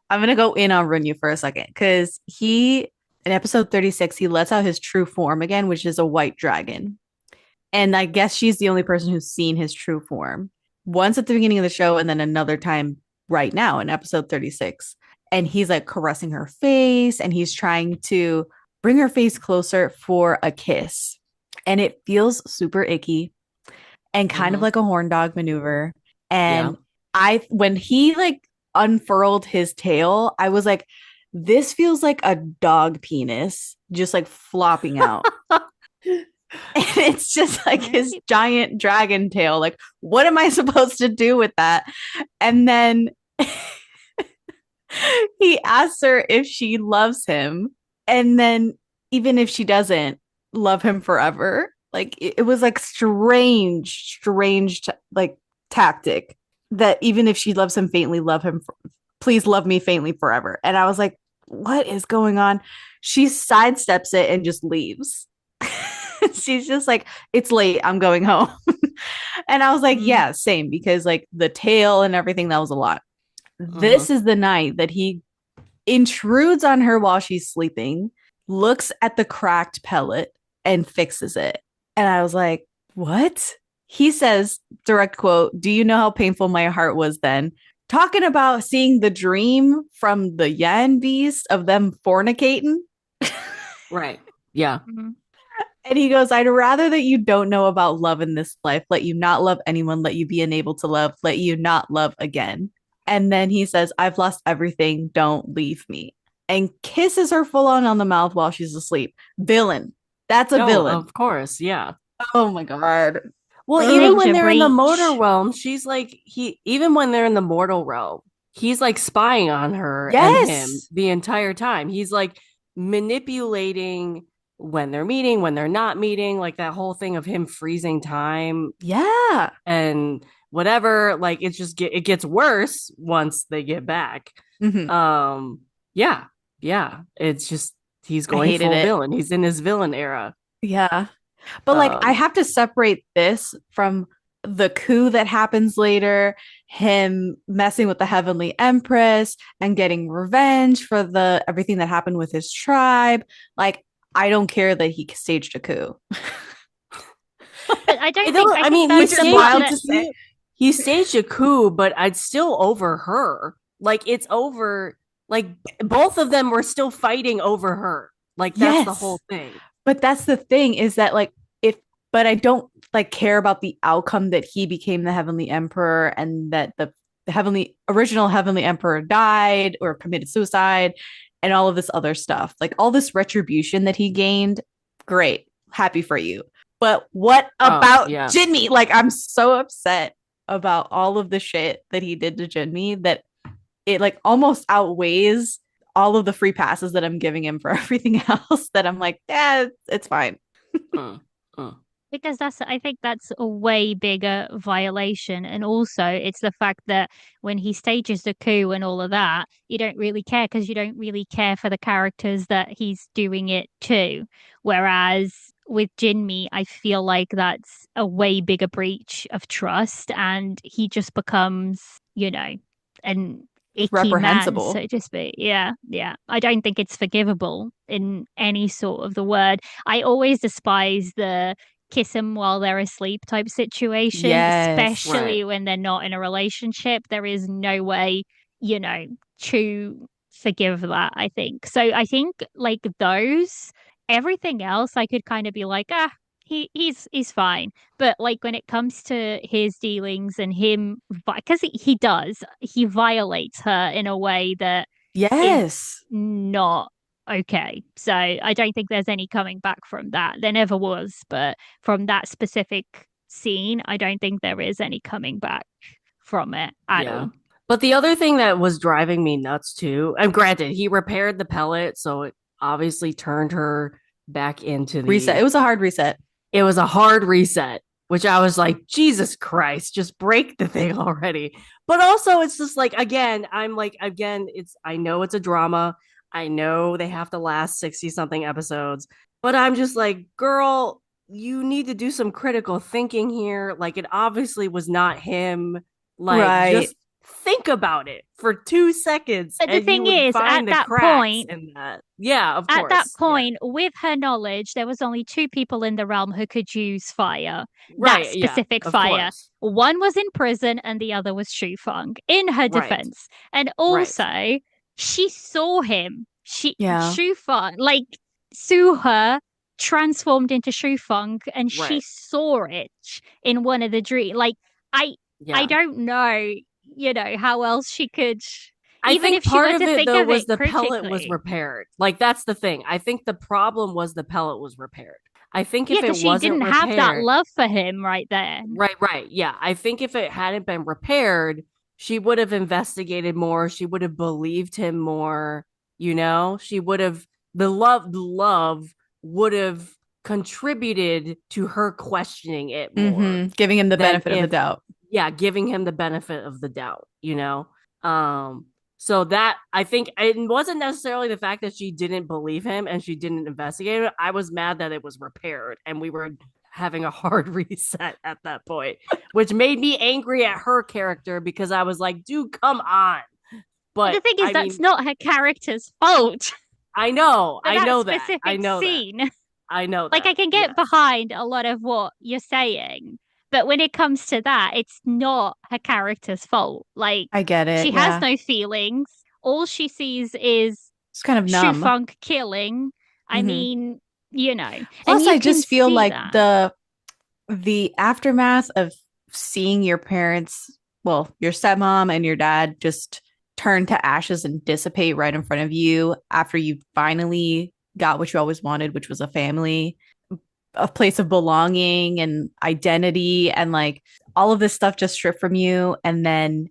I'm gonna go in on Runyu for a second because in episode 36, he lets out his true form again, which is a white dragon. And I guess she's the only person who's seen his true form. Once at the beginning of the show, and then another time right now in episode 36. And he's like caressing her face and he's trying to bring her face closer for a kiss. And it feels super icky and kind of like a horn dog maneuver. And when he like unfurled his tail, I was like, this feels like a dog penis just like flopping out. And it's just like his giant dragon tail. Like, what am I supposed to do with that? And then he asks her if she loves him. And then even if she doesn't, love him forever. Like it was like strange like tactic that even if she loves him faintly, please love me faintly forever. And I was like, what is going on? She sidesteps it and just leaves. She's just like, it's late, I'm going home. And I was like, yeah, same, because like the tail and everything, that was a lot. This is the night that he intrudes on her while she's sleeping, looks at the cracked pellet and fixes it. And I was like, what? He says, direct quote, "Do you know how painful my heart was then?" Talking about seeing the dream from the Yan beast of them fornicating. Right. Yeah. And he goes, "I'd rather that you don't know about love in this life. Let you not love anyone. Let you be unable to love. Let you not love again." And then he says, "I've lost everything. Don't leave me." And kisses her full on the mouth while she's asleep. Villain. That's a villain. Of course. Yeah. Oh my God. Well, even when they're in the mortal realm, she's like, even when they're in the mortal realm, he's like spying on her and him the entire time. He's like manipulating when they're meeting, when they're not meeting, like that whole thing of him freezing time. Yeah. And whatever, like it's just it gets worse once they get back. Yeah. It's just he's going full villain. He's in his villain era. Yeah. But like, I Um, have to separate this from the coup that happens later, him messing with the Heavenly Empress and getting revenge for the everything that happened with his tribe. Like, I don't care that he staged a coup. But I I don't think, don't. I I think mean, he Which that's the is staged part a wild that, to say. coup. He staged a coup, but I'd still over her. Like it's over. Like both of them were still fighting over her. Like that's the whole Yes. thing. But that's the thing is that like if but I don't like care about the outcome that he became the Heavenly Emperor and that the heavenly original Heavenly Emperor died or committed suicide and all of this other stuff. Like all this retribution that he gained, great. Happy for you. But what Oh about yeah. Jinmi? Like I'm so upset about all of the shit that he did to Jinmi that it like almost outweighs all of the free passes that I'm giving him for everything else that I'm like, yeah, it's fine. Mm, mm. because I think that's a way bigger violation. And also, it's the fact that when he stages the coup and all of that, you don't really care because you don't really care for the characters that he's doing it to. Whereas with Jinmi, I feel like that's a way bigger breach of trust, and he just becomes, an icky man, Reprehensible. so to speak. Yeah, yeah. I don't think it's forgivable in any sort of the word. I always despise the kiss them while they're asleep type situation, Yes. Right. especially when they're not in a relationship. There is no way, you know, to forgive that, I think. So I think like those, everything else I could kind of be like, he's fine. But like when it comes to his dealings and him, because he does, he violates her in a way that is Yes. not okay. So I don't think there's any coming back from that. There never was, but from that specific scene, I don't think there is any coming back from it at Yeah. all. But the other thing that was driving me nuts too, and granted, he repaired the pellet, so it obviously turned her back into Reset. It the. was a hard reset. It was a hard reset, which I was like, Jesus Christ, just break the thing already. But also, it's just like, again, I'm like, again, I know it's a drama. I know they have to last 60 something episodes, but I'm just like, girl, you need to do some critical thinking here. Like, it obviously was not him. Like, Right. just think about it for 2 seconds But the and you thing would is, find the cracks in that. Yeah, of at that course. Yeah. point, with her knowledge, there was only two people in the realm who could use fire. That Right. Yeah, specific of fire. course. One was in prison and the other was Shu Feng, in her Right. defense. And Right. also, she saw him. Yeah. Shu Feng, like, saw her transformed into Shu Feng, and she Right. saw it in one of the dreams. Like, I, I Yeah. don't know, how else she could, I even if think she part were of to it think though of was it the pellet was critically. repaired. Like that's the thing. I think the problem was the pellet was repaired. I think Yeah, if it because she wasn't didn't have that repaired, love for him right there. right. Yeah. I think if it hadn't been repaired, she would have investigated more. She would have believed him more, She would have the love would have contributed to her questioning it more Giving him the than benefit of the if doubt. yeah, giving him the benefit of the doubt. So that I think it wasn't necessarily the fact that she didn't believe him and she didn't investigate it. I was mad that it was repaired and we were having a hard reset at that point, which made me angry at her character because I was like, dude, come on. But But the thing is, I that's mean, not her character's fault I know, for I that know that. I specific know that. scene. I know Like, I that. can get Yes. behind a lot of what you're saying, but when it comes to that, it's not her character's fault. Like, I get it. she has Yeah. no feelings. All she sees is It's kind of Shu numb. Feng killing. I hmm mean, and Plus, you I can just feel see like that. the aftermath of seeing your parents, well, your stepmom and your dad just turn to ashes and dissipate right in front of you after you finally got what you always wanted, which was a family, a place of belonging and identity, and like all of this stuff just stripped from you. And then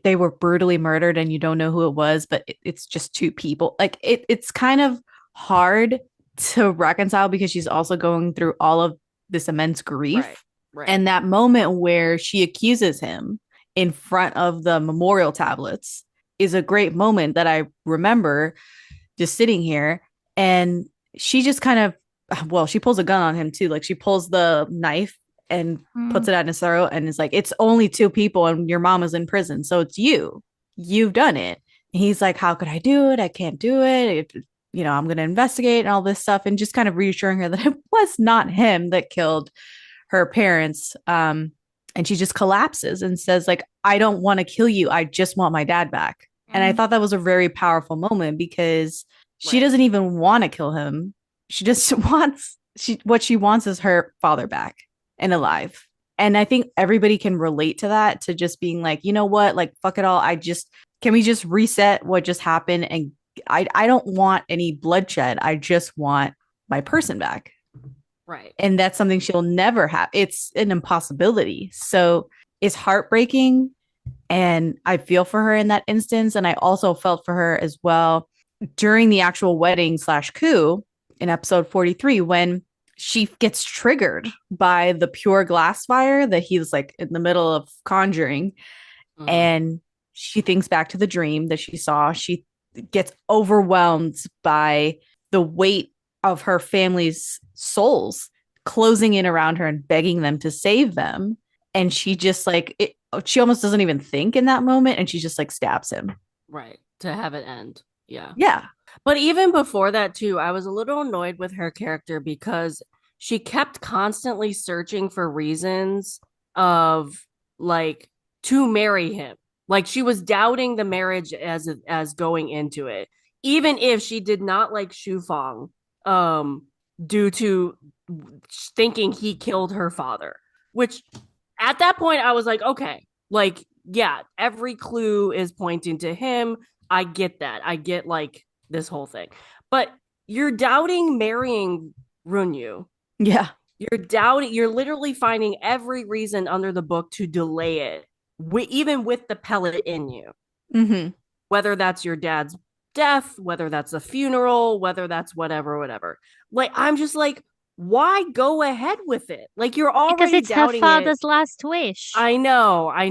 they were brutally murdered and you don't know who it was, but it's just two people. Like it's kind of hard to reconcile because she's also going through all of this immense Right. grief. Right. And that moment where she accuses him in front of the memorial tablets is a great moment that I remember just sitting here. And she just kind of well, she pulls a gun on him too. Like she pulls the knife and puts it at his throat and is like, it's only two people and your mom is in prison. So it's you. You've done it. And he's like, how could I do it? I can't do it. I'm going to investigate and all this stuff. And just kind of reassuring her that it was not him that killed her parents. And she just collapses and says, like, I don't want to kill you. I just want my dad back. And I thought that was a very powerful moment because she doesn't even want to kill him. She just wants what she wants is her father back and alive. And I think everybody can relate to that, to just being like, you know what, like fuck it all. Can we just reset what just happened? And I don't want any bloodshed. I just want my person back. Right. And that's something she'll never have. It's an impossibility. So it's heartbreaking. And I feel for her in that instance. And I also felt for her as well during the actual wedding/coup in episode 43, when she gets triggered by the pure glass fire that he's like in the middle of conjuring. And she thinks back to the dream that she saw. She gets overwhelmed by the weight of her family's souls closing in around her and begging them to save them. And she just she almost doesn't even think in that moment. And she just like stabs him. Right. To have it end. Yeah. Yeah. But even before that, too, I was a little annoyed with her character because she kept constantly searching for reasons of like to marry him. Like she was doubting the marriage as going into it, even if she did not like Shufang, due to thinking he killed her father. Which at that point I was like, okay, like yeah, every clue is pointing to him. I get that. I get like this whole thing, but you're doubting marrying Runyu. Yeah. You're literally finding every reason under the book to delay it, even with the pellet in you. Mm-hmm. Whether that's your dad's death, whether that's a funeral, whether that's whatever. Like, I'm just like, why go ahead with it? Like, you're Because already it's her doubting it. father's last wish. I know. I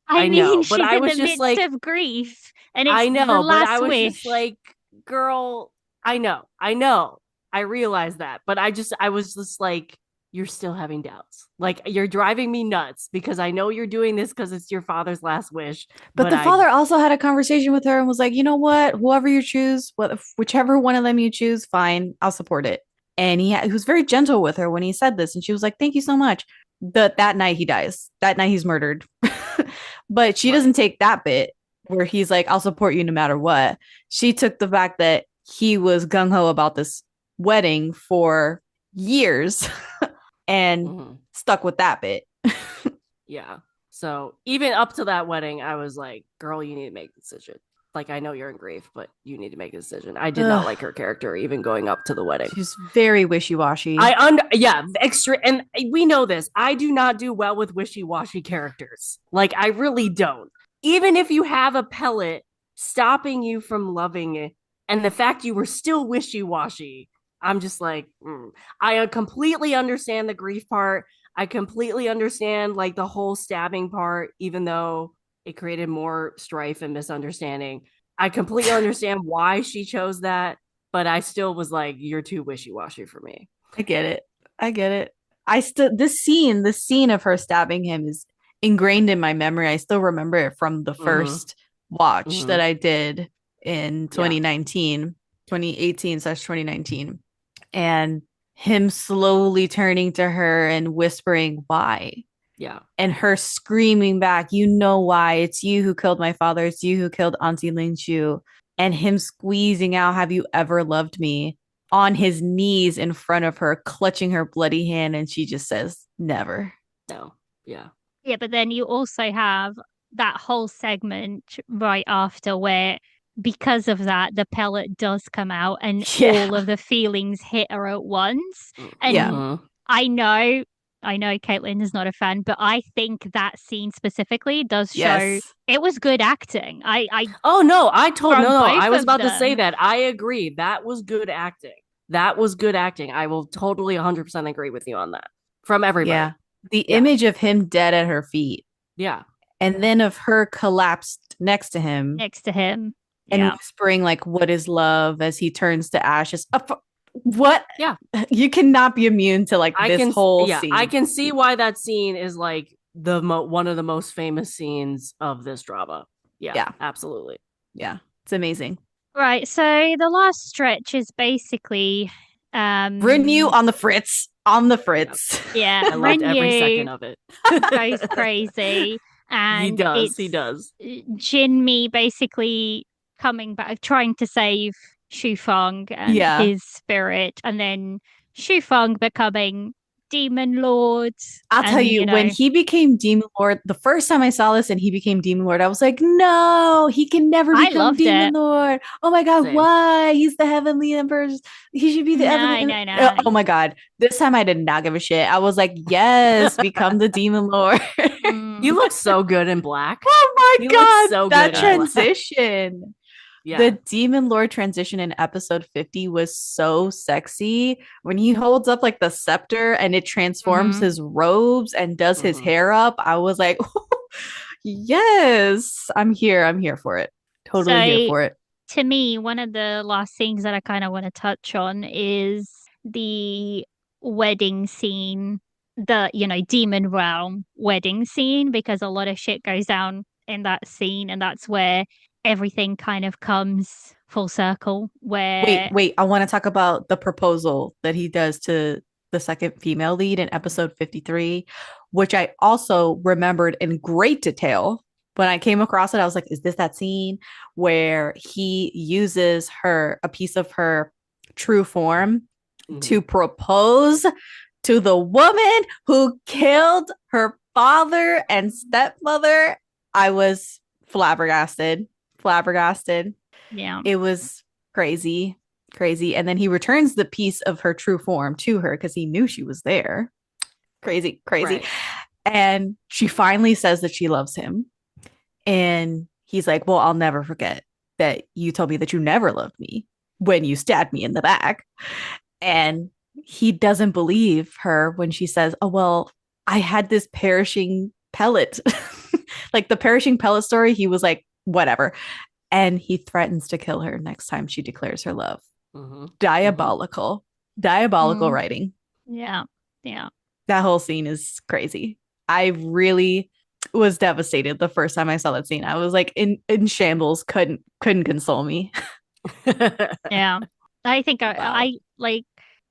I mean, know. But she's I in was the just midst like, of grief, and it's I the know, but I last was wish. just like, girl, I know. I realize that. But I was just like, you're still having doubts. Like, you're driving me nuts because I know you're doing this because it's your father's last wish. But the father also had a conversation with her and was like, you know what? Whoever you choose, whichever one of them you choose, fine, I'll support it. And he was very gentle with her when he said this. And she was like, thank you so much. That night he dies. That night he's murdered. But she doesn't take that bit where he's like, I'll support you no matter what. She took the fact that he was gung ho about this wedding for years and stuck with that bit. Yeah. So even up to that wedding, I was like, girl, you need to make a decision. Like, I know you're in grief, but you need to make a decision. I did not like her character even going up to the wedding. She's very wishy-washy. Extra. And we know this. I do not do well with wishy-washy characters. Like, I really don't. Even if you have a pellet stopping you from loving it, and the fact you were still wishy-washy, I'm just like, I completely understand the grief part. I completely understand like the whole stabbing part, even though it created more strife and misunderstanding. I completely understand why she chose that, but I still was like, you're too wishy-washy for me. I get it. This scene of her stabbing him is ingrained in my memory. I still remember it from the first watch that I did in 2018/2019. And him slowly turning to her and whispering, why? Yeah. And her screaming back, you know why? It's you who killed my father. It's you who killed Auntie Linshu. And him squeezing out, have you ever loved me? On his knees in front of her, clutching her bloody hand. And she just says, never. No. Yeah. Yeah, but then you also have that whole segment right after where, because of that, the pellet does come out and all of the feelings hit her at once. And I know Caitlin is not a fan, but I think that scene specifically does show it was good acting. I was about to say that. I agree. That was good acting. I will totally 100% agree with you on that. From everybody. Yeah. The image of him dead at her feet. Yeah. And then of her collapsed next to him. And whispering like, what is love, as he turns to ashes. What? Yeah. You cannot be immune to like this whole scene. I can see why that scene is like one of the most famous scenes of this drama. Yeah, Yeah. absolutely. Yeah. It's amazing. Right. So the last stretch is basically Renew um on the fritz. On the Yeah. fritz. yeah, I loved every second Renew of it. goes crazy He and does. He it's does. Jinmi basically coming back trying to save Shufeng and Yeah. his spirit and then Shufeng becoming demon lord I'll tell and you, when he became Demon Lord, the first time I saw this and he became Demon Lord, I was like, no, he can never I become loved Demon it. Lord. Oh my God, Same. why? He's the Heavenly Emperor. He should be the No, Heavenly. no, no. Oh my God. This time I did not give a shit. I was like, yes, become the Demon Lord. He Mm, looks so good in black. Oh my He looks God, so that good in does. black. transition. The Yeah. Demon Lord transition in episode 50 was so sexy when he holds up like the scepter and it transforms Mhm. his robes and does his Mm-hmm. hair up. I was like, yes, I'm here. I'm here for it. Totally here So for it. to me, one of the last things that I kind of want to touch on is the wedding scene, the, Demon Realm wedding scene, because a lot of shit goes down in that scene, and that's where everything kind of comes full circle. Wait, Where wait. I want to talk about the proposal that he does to the second female lead in episode 53, which I also remembered in great detail. When I came across it, I was like, is this that scene where he uses a piece of her true form Mm-hmm. to propose to the woman who killed her father and stepmother? I was flabbergasted. Flabbergasted. yeah, It was crazy, crazy. And then he returns the piece of her true form to her because he knew she was there. Crazy, crazy. Right. And she finally says that she loves him. And he's like, well, I'll never forget that you told me that you never loved me when you stabbed me in the back. And he doesn't believe her when she says, oh, well, I had this perishing pellet. Like the perishing pellet story, he was like, whatever. And he threatens to kill her next time she declares her love. Mm-hmm. Mm-hmm. Diabolical. Diabolical mm, writing. yeah, yeah. That whole scene is crazy. I really was devastated the first time I saw that scene. I was like in shambles, couldn't console me. Yeah. I think Wow. I like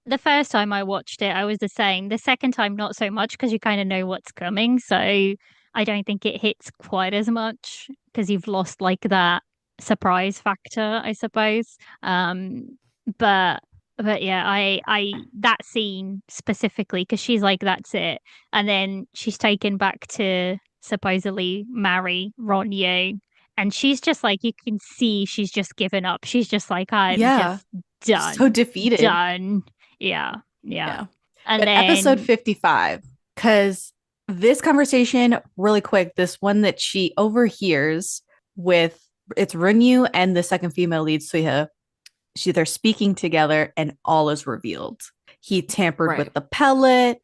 the first time I watched it, I was the same. The second time, not so much because you kind of know what's coming. So I don't think it hits quite as much because you've lost like that surprise factor, I suppose. But yeah, that scene specifically because she's like, that's it, and then she's taken back to supposedly marry Ron Yu. And she's just like, you can see she's just given up. She's just like, I'm Yeah. just done, So defeated. done. Yeah, yeah. Yeah. And But episode then, 55, because this conversation, really quick, this one that she overhears with it's Runyu and the second female lead, Suiha. They're speaking together and all is revealed. He tampered Right. with the pellet.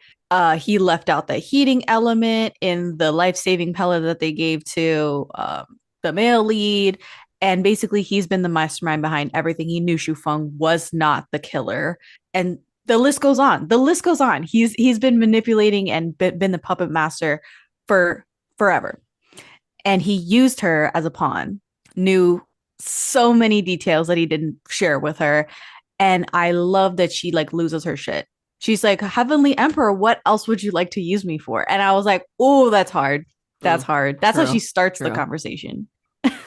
He left out the heating element in the life-saving pellet that they gave to the male lead. And basically, he's been the mastermind behind everything. He knew Shu Feng was not the killer, and the list goes on. The list goes on. He's been manipulating and been the puppet master for forever, and he used her as a pawn. Knew so many details that he didn't share with her, and I love that she like loses her shit. She's like, Heavenly Emperor, what else would you like to use me for? And I was like, oh, that's hard. That's Mm. hard. That's how she True. starts the True. conversation.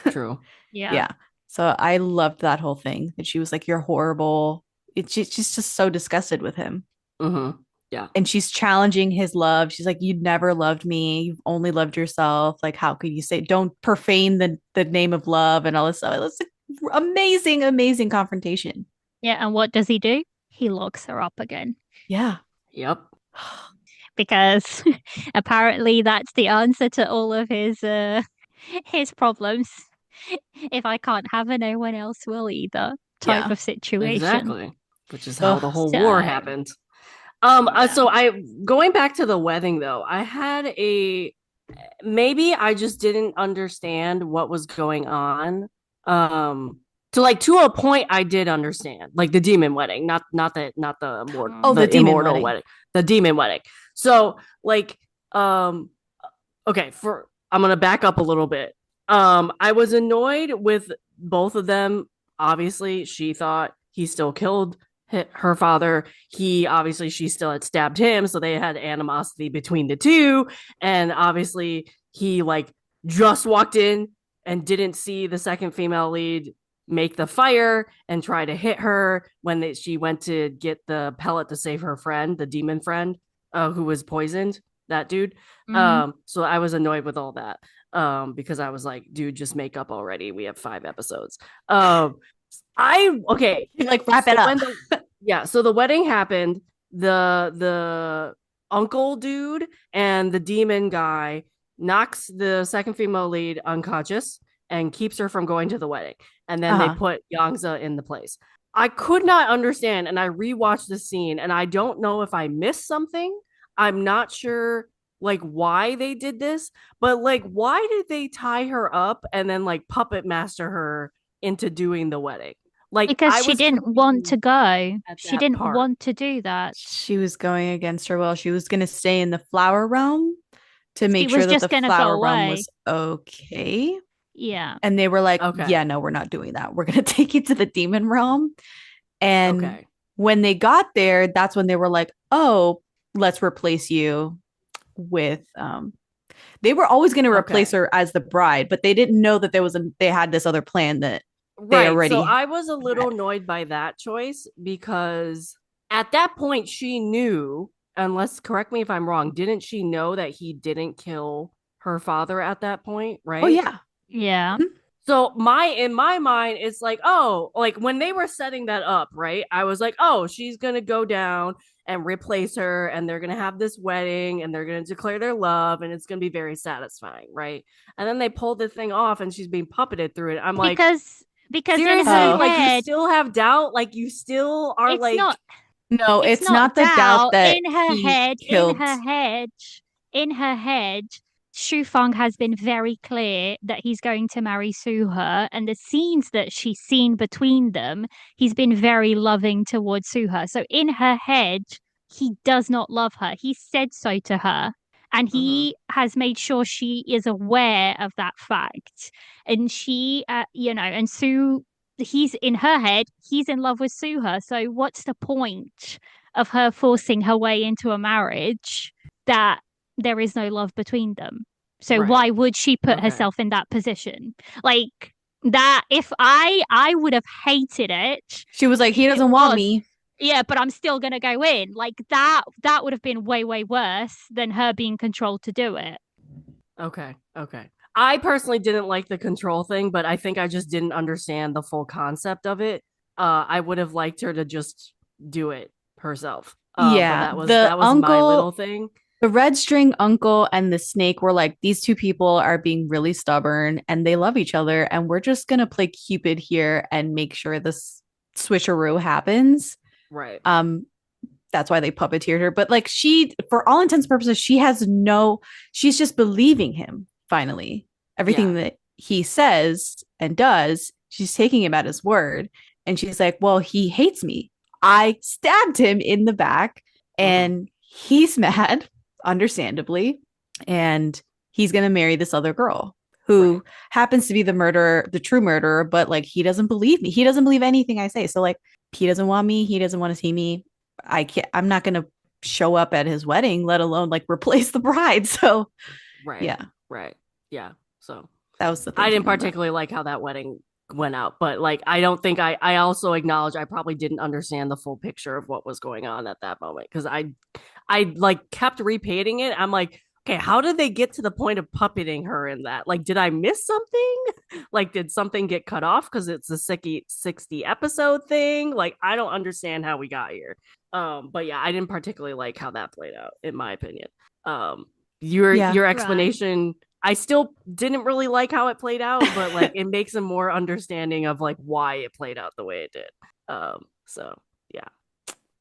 True. yeah, Yeah. So I loved that whole thing that she was like, you're horrible. She's just so disgusted with him. Mm-hmm. Yeah. And she's challenging his love. She's like, "You never loved me. You've only loved yourself. Like, how could you say? Don't profane the name of love and all this stuff." It's like amazing, amazing confrontation. yeah. And what does he do? He locks her up again Yeah, Yep. because apparently that's the answer to all of his problems. If I can't have her, no one else will either. Type Yeah. of situation. Exactly. Which is how ugh, the whole war So happened. yeah. So I going back to the wedding though, I had a maybe I just didn't understand what was going on. To So like to a point I did understand. Like the demon wedding, not the Oh, the demon immortal wedding. wedding. The demon wedding. So like okay, for I'm gonna back up a little bit. I was annoyed with both of them. Obviously, she thought he still killed her father. She still had stabbed him, so they had animosity between the two. And obviously, he like just walked in and didn't see the second female lead make the fire and try to hit her when she went to get the pellet to save her friend, the demon friend, who was poisoned. That dude. So I was annoyed with all that. Because I was like, dude, just make up already. We have 5 episodes. I okay, like wrap it up. So the wedding happened. The uncle dude and the demon guy knocks the second female lead unconscious and keeps her from going to the wedding. And then they put Yangza in the place. I could not understand, and I rewatched the scene, and I don't know if I missed something. I'm not sure like why they did this, but like why did they tie her up and then like puppet master her into doing the wedding? Like because I she was didn't want to go. at She that didn't part. want to do that. She was going against her will. She was going to stay in the flower realm to make She was sure that just the gonna go flower realm away. was okay. Yeah. And they were like, Okay. yeah, no, we're not doing that. We're going to take you to the demon realm. And Okay. when they got there, that's when they were like, oh, let's replace you with they were always going to replace her as the bride, but they didn't know that they had this other plan that they Right. So already I was a little annoyed by that choice because at that point she knew, unless correct me if I'm wrong, didn't she know that he didn't kill her father at that point, Oh right? yeah. Yeah. So in my mind, it's like, oh, like when they were setting that up, right? I was like, oh, she's gonna go down and replace her, and they're gonna have this wedding, and they're gonna declare their love, and it's gonna be very satisfying, right? And then they pulled the thing off, and she's being puppeted through it. I'm like, because in seriously, her like you head, still have doubt, like you still are it's like, not No, it's it's not not the doubt doubt. that In her he head, killed. in her head, Shu Feng has been very clear that he's going to marry Suhe, and the scenes that she's seen between them, he's been very loving towards Suhe. So in her head, he does not love her. He said so to her, and mhm, he has made sure she is aware of that fact. And she, and Sue, he's in her head, he's in love with Suha. So what's the point of her forcing her way into a marriage that there is no love between them? So right, why would she put okay, herself in that position? Like that, if I would have hated it She was like, he if it doesn't want was, me. yeah, but I'm still gonna go in. Like that would have been way, way worse than her being controlled to do it. okay. I personally didn't like the control thing, but I think I just didn't understand the full concept of it. I would have liked her to just do it herself. But Yeah, the that was my little uncle, thing. the red string uncle and the snake were like, these two people are being really stubborn and they love each other. And we're just going to play Cupid here and make sure this switcheroo happens. Right. That's why they puppeteered her. But like she, for all intents and purposes, she's just believing him finally. Everything Yeah. that he says and does, she's taking him at his word. And she's like, well, he hates me. I stabbed him in the back and he's mad, understandably. And he's going to marry this other girl who happens to be the true murderer, but like he doesn't believe me. He doesn't believe anything I say. So like he doesn't want me. He doesn't want to see me. I'm not going to show up at his wedding, let alone like replace the bride. So Right. yeah, Right. Yeah. So that was the I didn't thinking on that. particularly like how that wedding went out, but like I don't think I also acknowledge I probably didn't understand the full picture of what was going on at that moment because I like kept repeating it. I'm like, okay, how did they get to the point of puppeting her in that? Like, did I miss something? Like, did something get cut off because it's a 60 episode thing? Like, I don't understand how we got here. But yeah, I didn't particularly like how that played out, in my opinion. Um, your Right. explanation, I still didn't really like how it played out, but like it makes a more understanding of like why it played out the way it did. So yeah.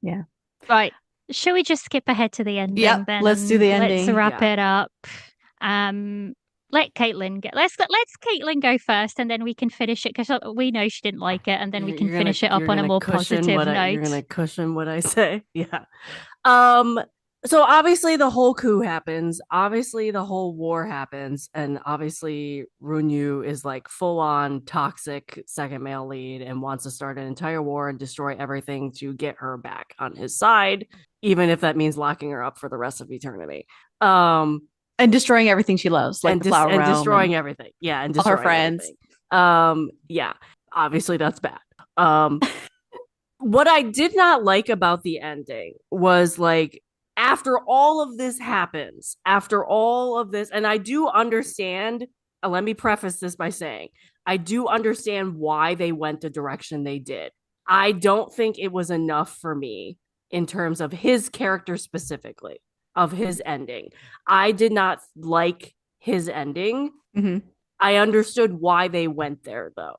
Yeah. Right. Shall we just skip ahead to the ending Yep. then Let's do and the let's ending. wrap Yeah. it up? Um, let Caitlin get let's Caitlin go first, and then we can finish it because we know she didn't like it, and then we can finish it up on a more positive you're note. gonna cushion what I say. Yeah. Um, so obviously the whole coup happens. Obviously the whole war happens, and obviously Runyu is like full on toxic second male lead and wants to start an entire war and destroy everything to get her back on his side, even if that means locking her up for the rest of eternity. And destroying everything she loves, like the flower and realm and destroying everything. Yeah, and all her destroying friends. everything. Yeah, obviously that's bad. Um, what I did not like about the ending was like after all of this happens, after all of this, and I do understand. Let me preface this by saying I do understand why they went the direction they did. I don't think it was enough for me in terms of his character specifically, of his ending. I did not like his ending. Mm-hmm. I understood why they went there though.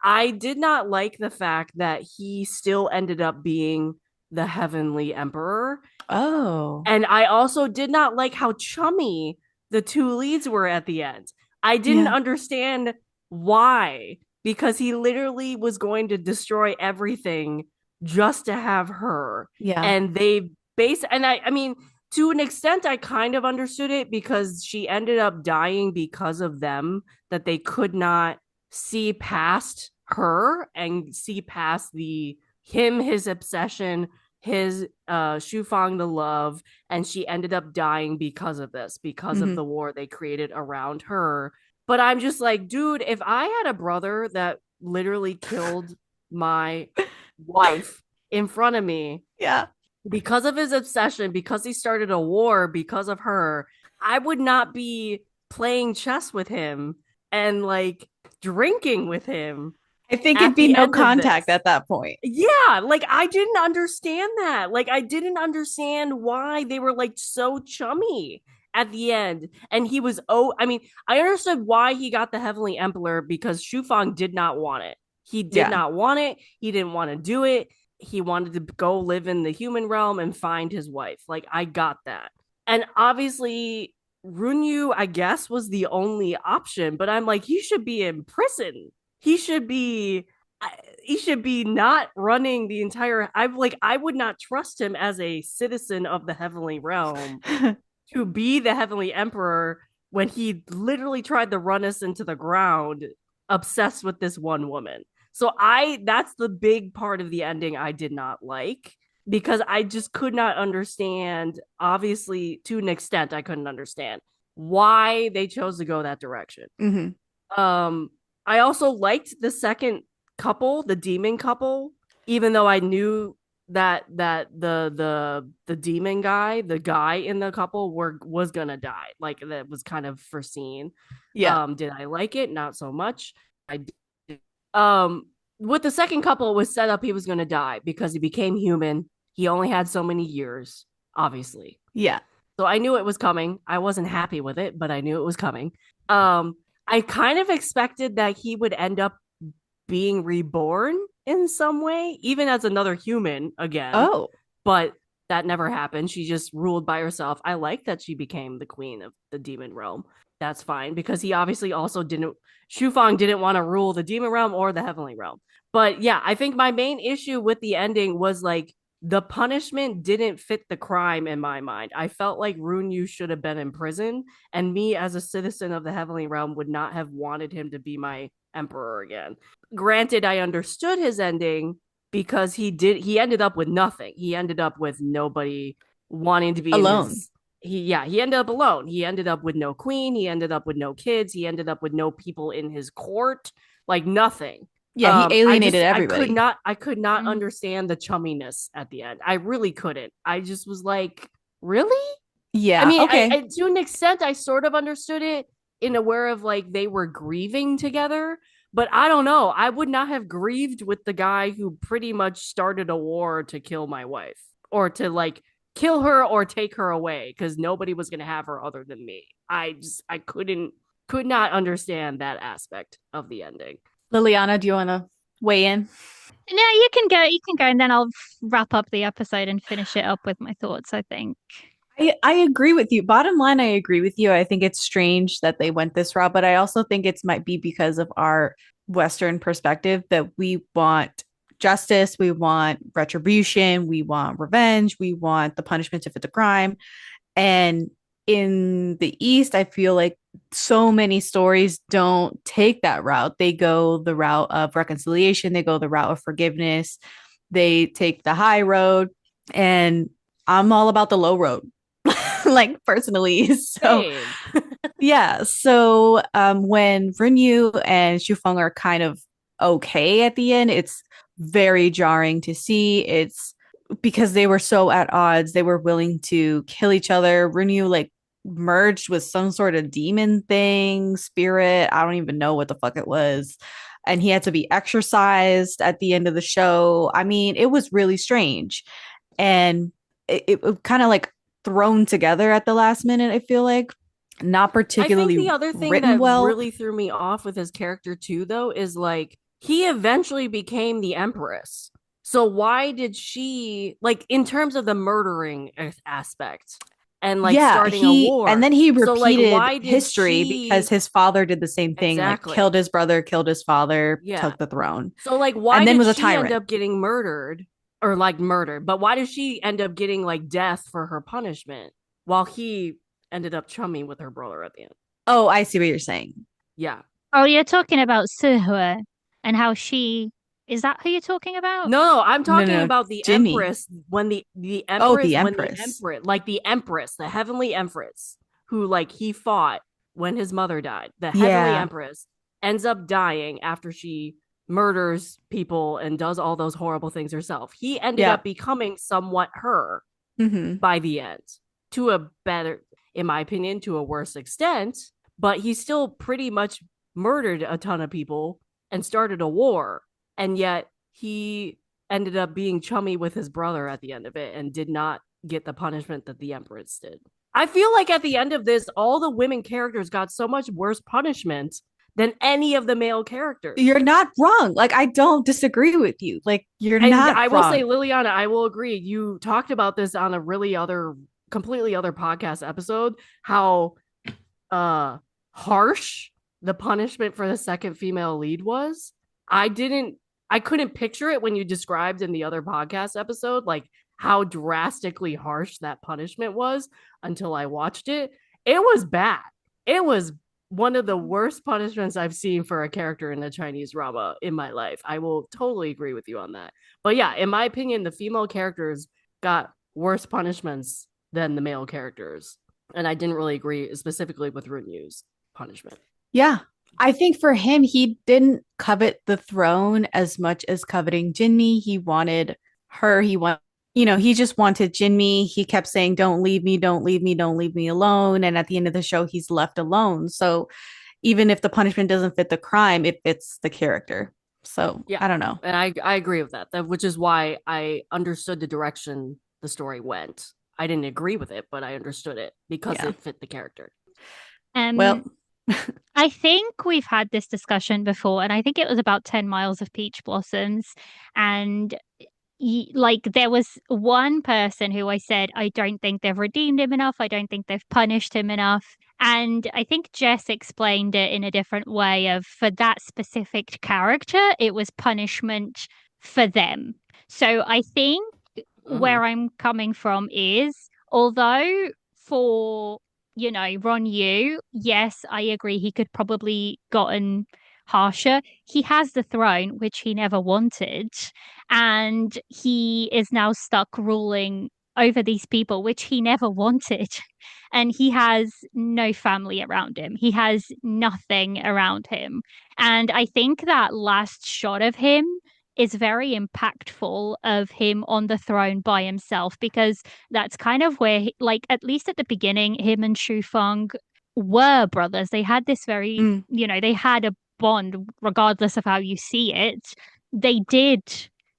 I did not like the fact that he still ended up being the Heavenly Emperor. Oh. And I also did not like how chummy the two leads were at the end. I didn't Yeah. understand why, because he literally was going to destroy everything just to have her. Yeah. And I mean, to an extent, I kind of understood it because she ended up dying because of them, that they could not see past her and see past his obsession, his Shufang the love, and she ended up dying because of this, because of Mm-hmm. the war they created around her. But I'm just like, dude, if I had a brother that literally killed my wife in front of me Yeah. because of his obsession, because he started a war because of her, I would not be playing chess with him and like drinking with him I think it'd at be the no end of contact this. at that point. Yeah, like I didn't understand that. Like I didn't understand why they were like so chummy at the end. And he was I mean, I understood why he got the Heavenly Emperor because Shufang did not want it. He did Yeah. not want it. He didn't want to do it. He wanted to go live in the human realm and find his wife. Like I got that. And obviously Runyu, I guess, was the only option, but I'm like, he should be in prison. He should be he should be not running the entire. I would not trust him as a citizen of the heavenly realm to be the heavenly emperor when he literally tried to run us into the ground, obsessed with this one woman. So that's the big part of the ending I did not like, because I just could not understand. Obviously, to an extent, I couldn't understand why they chose to go that direction. Mm-hmm. Um, I also liked the second couple, the demon couple, even though I knew that the demon guy, the guy in the couple was gonna die. Like that was kind of foreseen. Yeah. Did I like it? Not so much. I did. With the second couple, it was set up he was gonna die because he became human. He only had so many years, obviously. Yeah. So I knew it was coming. I wasn't happy with it, but I knew it was coming. Um, I kind of expected that he would end up being reborn in some way, even as another human again. Oh. But that never happened. She just ruled by herself. I like that she became the queen of the demon realm. That's fine because he obviously also didn't. Shufang didn't want to rule the demon realm or the heavenly realm. But yeah, I think my main issue with the ending was like the punishment didn't fit the crime in my mind. I felt like Runyu should have been in prison, and me as a citizen of the heavenly realm would not have wanted him to be my emperor again. Granted, I understood his ending because he ended up with nothing. He ended up with nobody wanting to be in Alone. his he ended up alone. He ended up with no queen, he ended up with no kids, he ended up with no people in his court, like nothing. Yeah, he alienated everybody. I could not understand the chumminess at the end. I really couldn't. I just was like, really? I Yeah. mean, Okay. to an extent, I sort of understood it in a way of like they were grieving together, but I don't know. I would not have grieved with the guy who pretty much started a war to kill my wife or to like kill her or take her away because nobody was going to have her other than me. I could not understand that aspect of the ending. Liliana, do you want to weigh in? No, you can go, and then I'll wrap up the episode and finish it up with my thoughts, I think. I agree with you. Bottom line, I agree with you. I think it's strange that they went this route, but I also think it might be because of our Western perspective that we want justice, we want retribution, we want revenge, we want the punishment to fit the crime. And in the East, I feel like so many stories don't take that route. They go the route of reconciliation, they go the route of forgiveness, they take the high road. And I'm all about the low road, like personally. So Same. yeah. So when Runyu and Shufeng are kind of okay at the end, it's very jarring to see. It's because they were so at odds. They were willing to kill each other. Runyu like merged with some sort of demon thing, spirit. I don't even know what the fuck it was. And he had to be exorcised at the end of the show. I mean, it was really strange. And it kind of like thrown together at the last minute, I feel like not I think particularly the other thing written that well. really threw me off with his character too, though, is like he eventually became the Empress. So why did she like in terms of the murdering aspect and like Yeah, starting a he and war? then he So like repeated why did history because she his father did the same thing, like killed exactly? his brother, killed his father, Yeah. took the throne, So like why and then did was a she end tyrant. up getting murdered or like murdered? But why did she end up getting like death for her punishment while he ended up chumming with her brother at the end? Oh, I see what you're saying. Yeah. Oh, you're talking about Suhue and how she is that who you're talking about? No, I'm No, talking no, about the Jinny. Empress when the Oh, the Empress when the Empress. Emperor like the Empress, the Heavenly Empress, who like he fought when his mother died. The Heavenly Yeah, Empress ends up dying after she murders people and does all those horrible things herself. He ended yeah. up becoming somewhat her Hmm. by the end to a better, in my opinion, to a worse extent, but he still pretty much murdered a ton of people and started a war. And yet he ended up being chummy with his brother at the end of it and did not get the punishment that the Empress did. I feel like at the end of this, all the women characters got so much worse punishment than any of the male You're characters. not wrong. Like I don't disagree with you. Like you're And not I will say, wrong. Liliana, I will agree. You talked about this on a really other, completely other podcast episode, how uh harsh the punishment for the second female lead was. I didn't I couldn't picture it when you described in the other podcast episode like how drastically harsh that punishment was until I watched it. It was bad. It was one of the worst punishments I've seen for a character in a Chinese drama in my life. I will totally agree with you on that. But yeah, in my opinion, the female characters got worse punishments than the male characters. And I didn't really agree specifically with Runyu's punishment. Yeah. I think for him, he didn't covet the throne as much as coveting Jinmi. He wanted her. He just wanted Jinmi. He kept saying, "Don't leave me, don't leave me, don't leave me alone." And at the end of the show, he's left alone. So even if the punishment doesn't fit the crime, it fits the character. So Yeah. I don't know. And I agree with that, which is why I understood the direction the story went. I didn't agree with it, but I understood it because Yeah. it fit the character. Well, Um, I think we've had this discussion before, and I think it was about 10 miles of peach blossoms. And like there was one person who I said, I don't think they've redeemed him enough. I don't think they've punished him enough. And I think Jess explained it in a different way of for that specific character, it was punishment for them. So I think Mm-hmm. where I'm coming from is although for Ron Yu, yes, I agree he could probably gotten harsher. He has the throne, which he never wanted, and he is now stuck ruling over these people, which he never wanted. And he has no family around him. He has nothing around him. And I think that last shot of him is very impactful of him on the throne by himself because that's kind of where, like, at least at the beginning, him and Shu Feng were brothers. They had this very, mm, they had a bond, regardless of how you see it. They did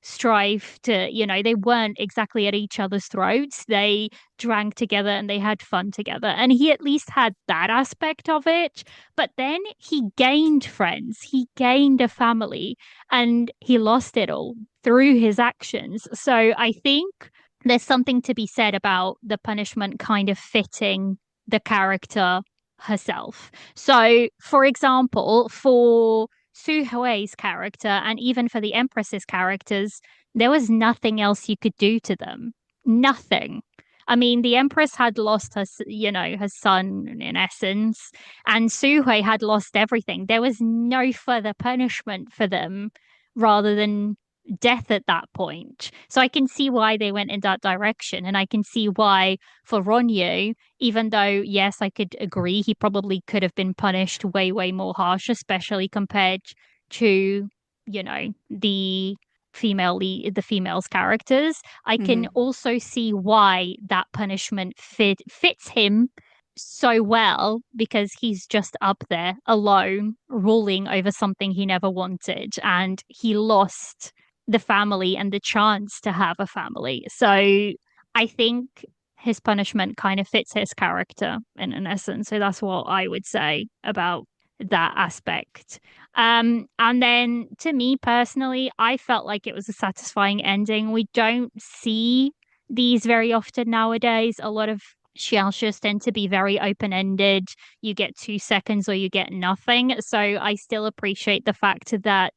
strive to, they weren't exactly at each other's throats. They drank together and they had fun together. And he at least had that aspect of it. But then he gained friends, he gained a family, and he lost it all through his actions. So I think there's something to be said about the punishment kind of fitting the character herself. So, for example, for Su Hui's character and even for the Empress's characters, there was nothing else you could do to them. Nothing. I mean, the Empress had lost her son in essence, and Su Hui had lost everything. There was no further punishment for them rather than death at that point. So I can see why they went in that direction. And I can see why for Ronyu, even though, yes, I could agree, he probably could have been punished way, way more harsh, especially compared to, the females' characters. I can Mhm. also see why that punishment fits him so well because he's just up there alone ruling over something he never wanted and he lost the family and the chance to have a family. So I think his punishment kind of fits his character in an essence. So that's what I would say about that aspect. And then to me personally, I felt like it was a satisfying ending. We don't see these very often nowadays. A lot of xiaoshis tend to be very open-ended. You get 2 seconds or you get nothing. So I still appreciate the fact that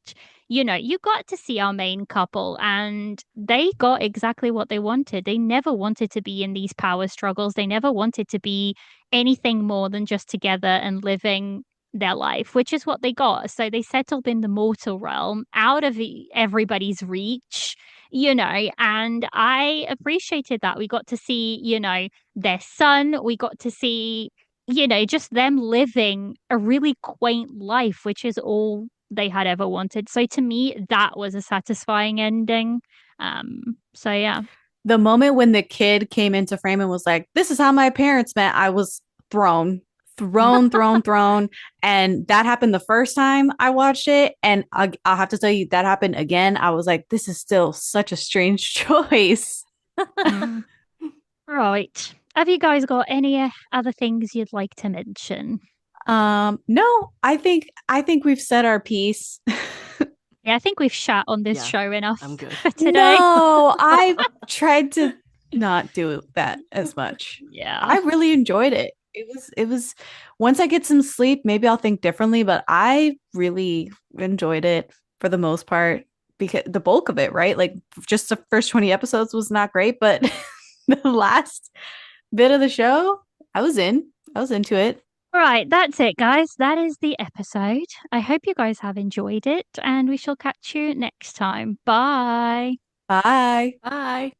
you got to see our main couple and they got exactly what they wanted. They never wanted to be in these power struggles. They never wanted to be anything more than just together and living their life, which is what they got. So they settled in the mortal realm out of everybody's reach, and I appreciated that. We got to see, their son. We got to see, just them living a really quaint life, which is all they had ever wanted. So to me, that was a satisfying ending. So yeah. The moment when the kid came into frame and was like, "This is how my parents met," I was thrown, thrown. And that happened the first time I watched it. And I'll have to tell you, that happened again. I was like, this is still such a strange choice. Mm. Right. Have you guys got any other things you'd like to mention? No, I think we've said our piece. Yeah, I think we've shat on this Yeah, show enough I'm good. for today. No, I tried to not do that as much. Yeah. I really enjoyed it. It was once I get some sleep, maybe I'll think differently, but I really enjoyed it for the most part because the bulk of it, right? Like just the first 20 episodes was not great, but the last bit of the show, I was in. I was into it. Right, that's it, guys. That is the episode. I hope you guys have enjoyed it, and we shall catch you next time. Bye. Bye. Bye.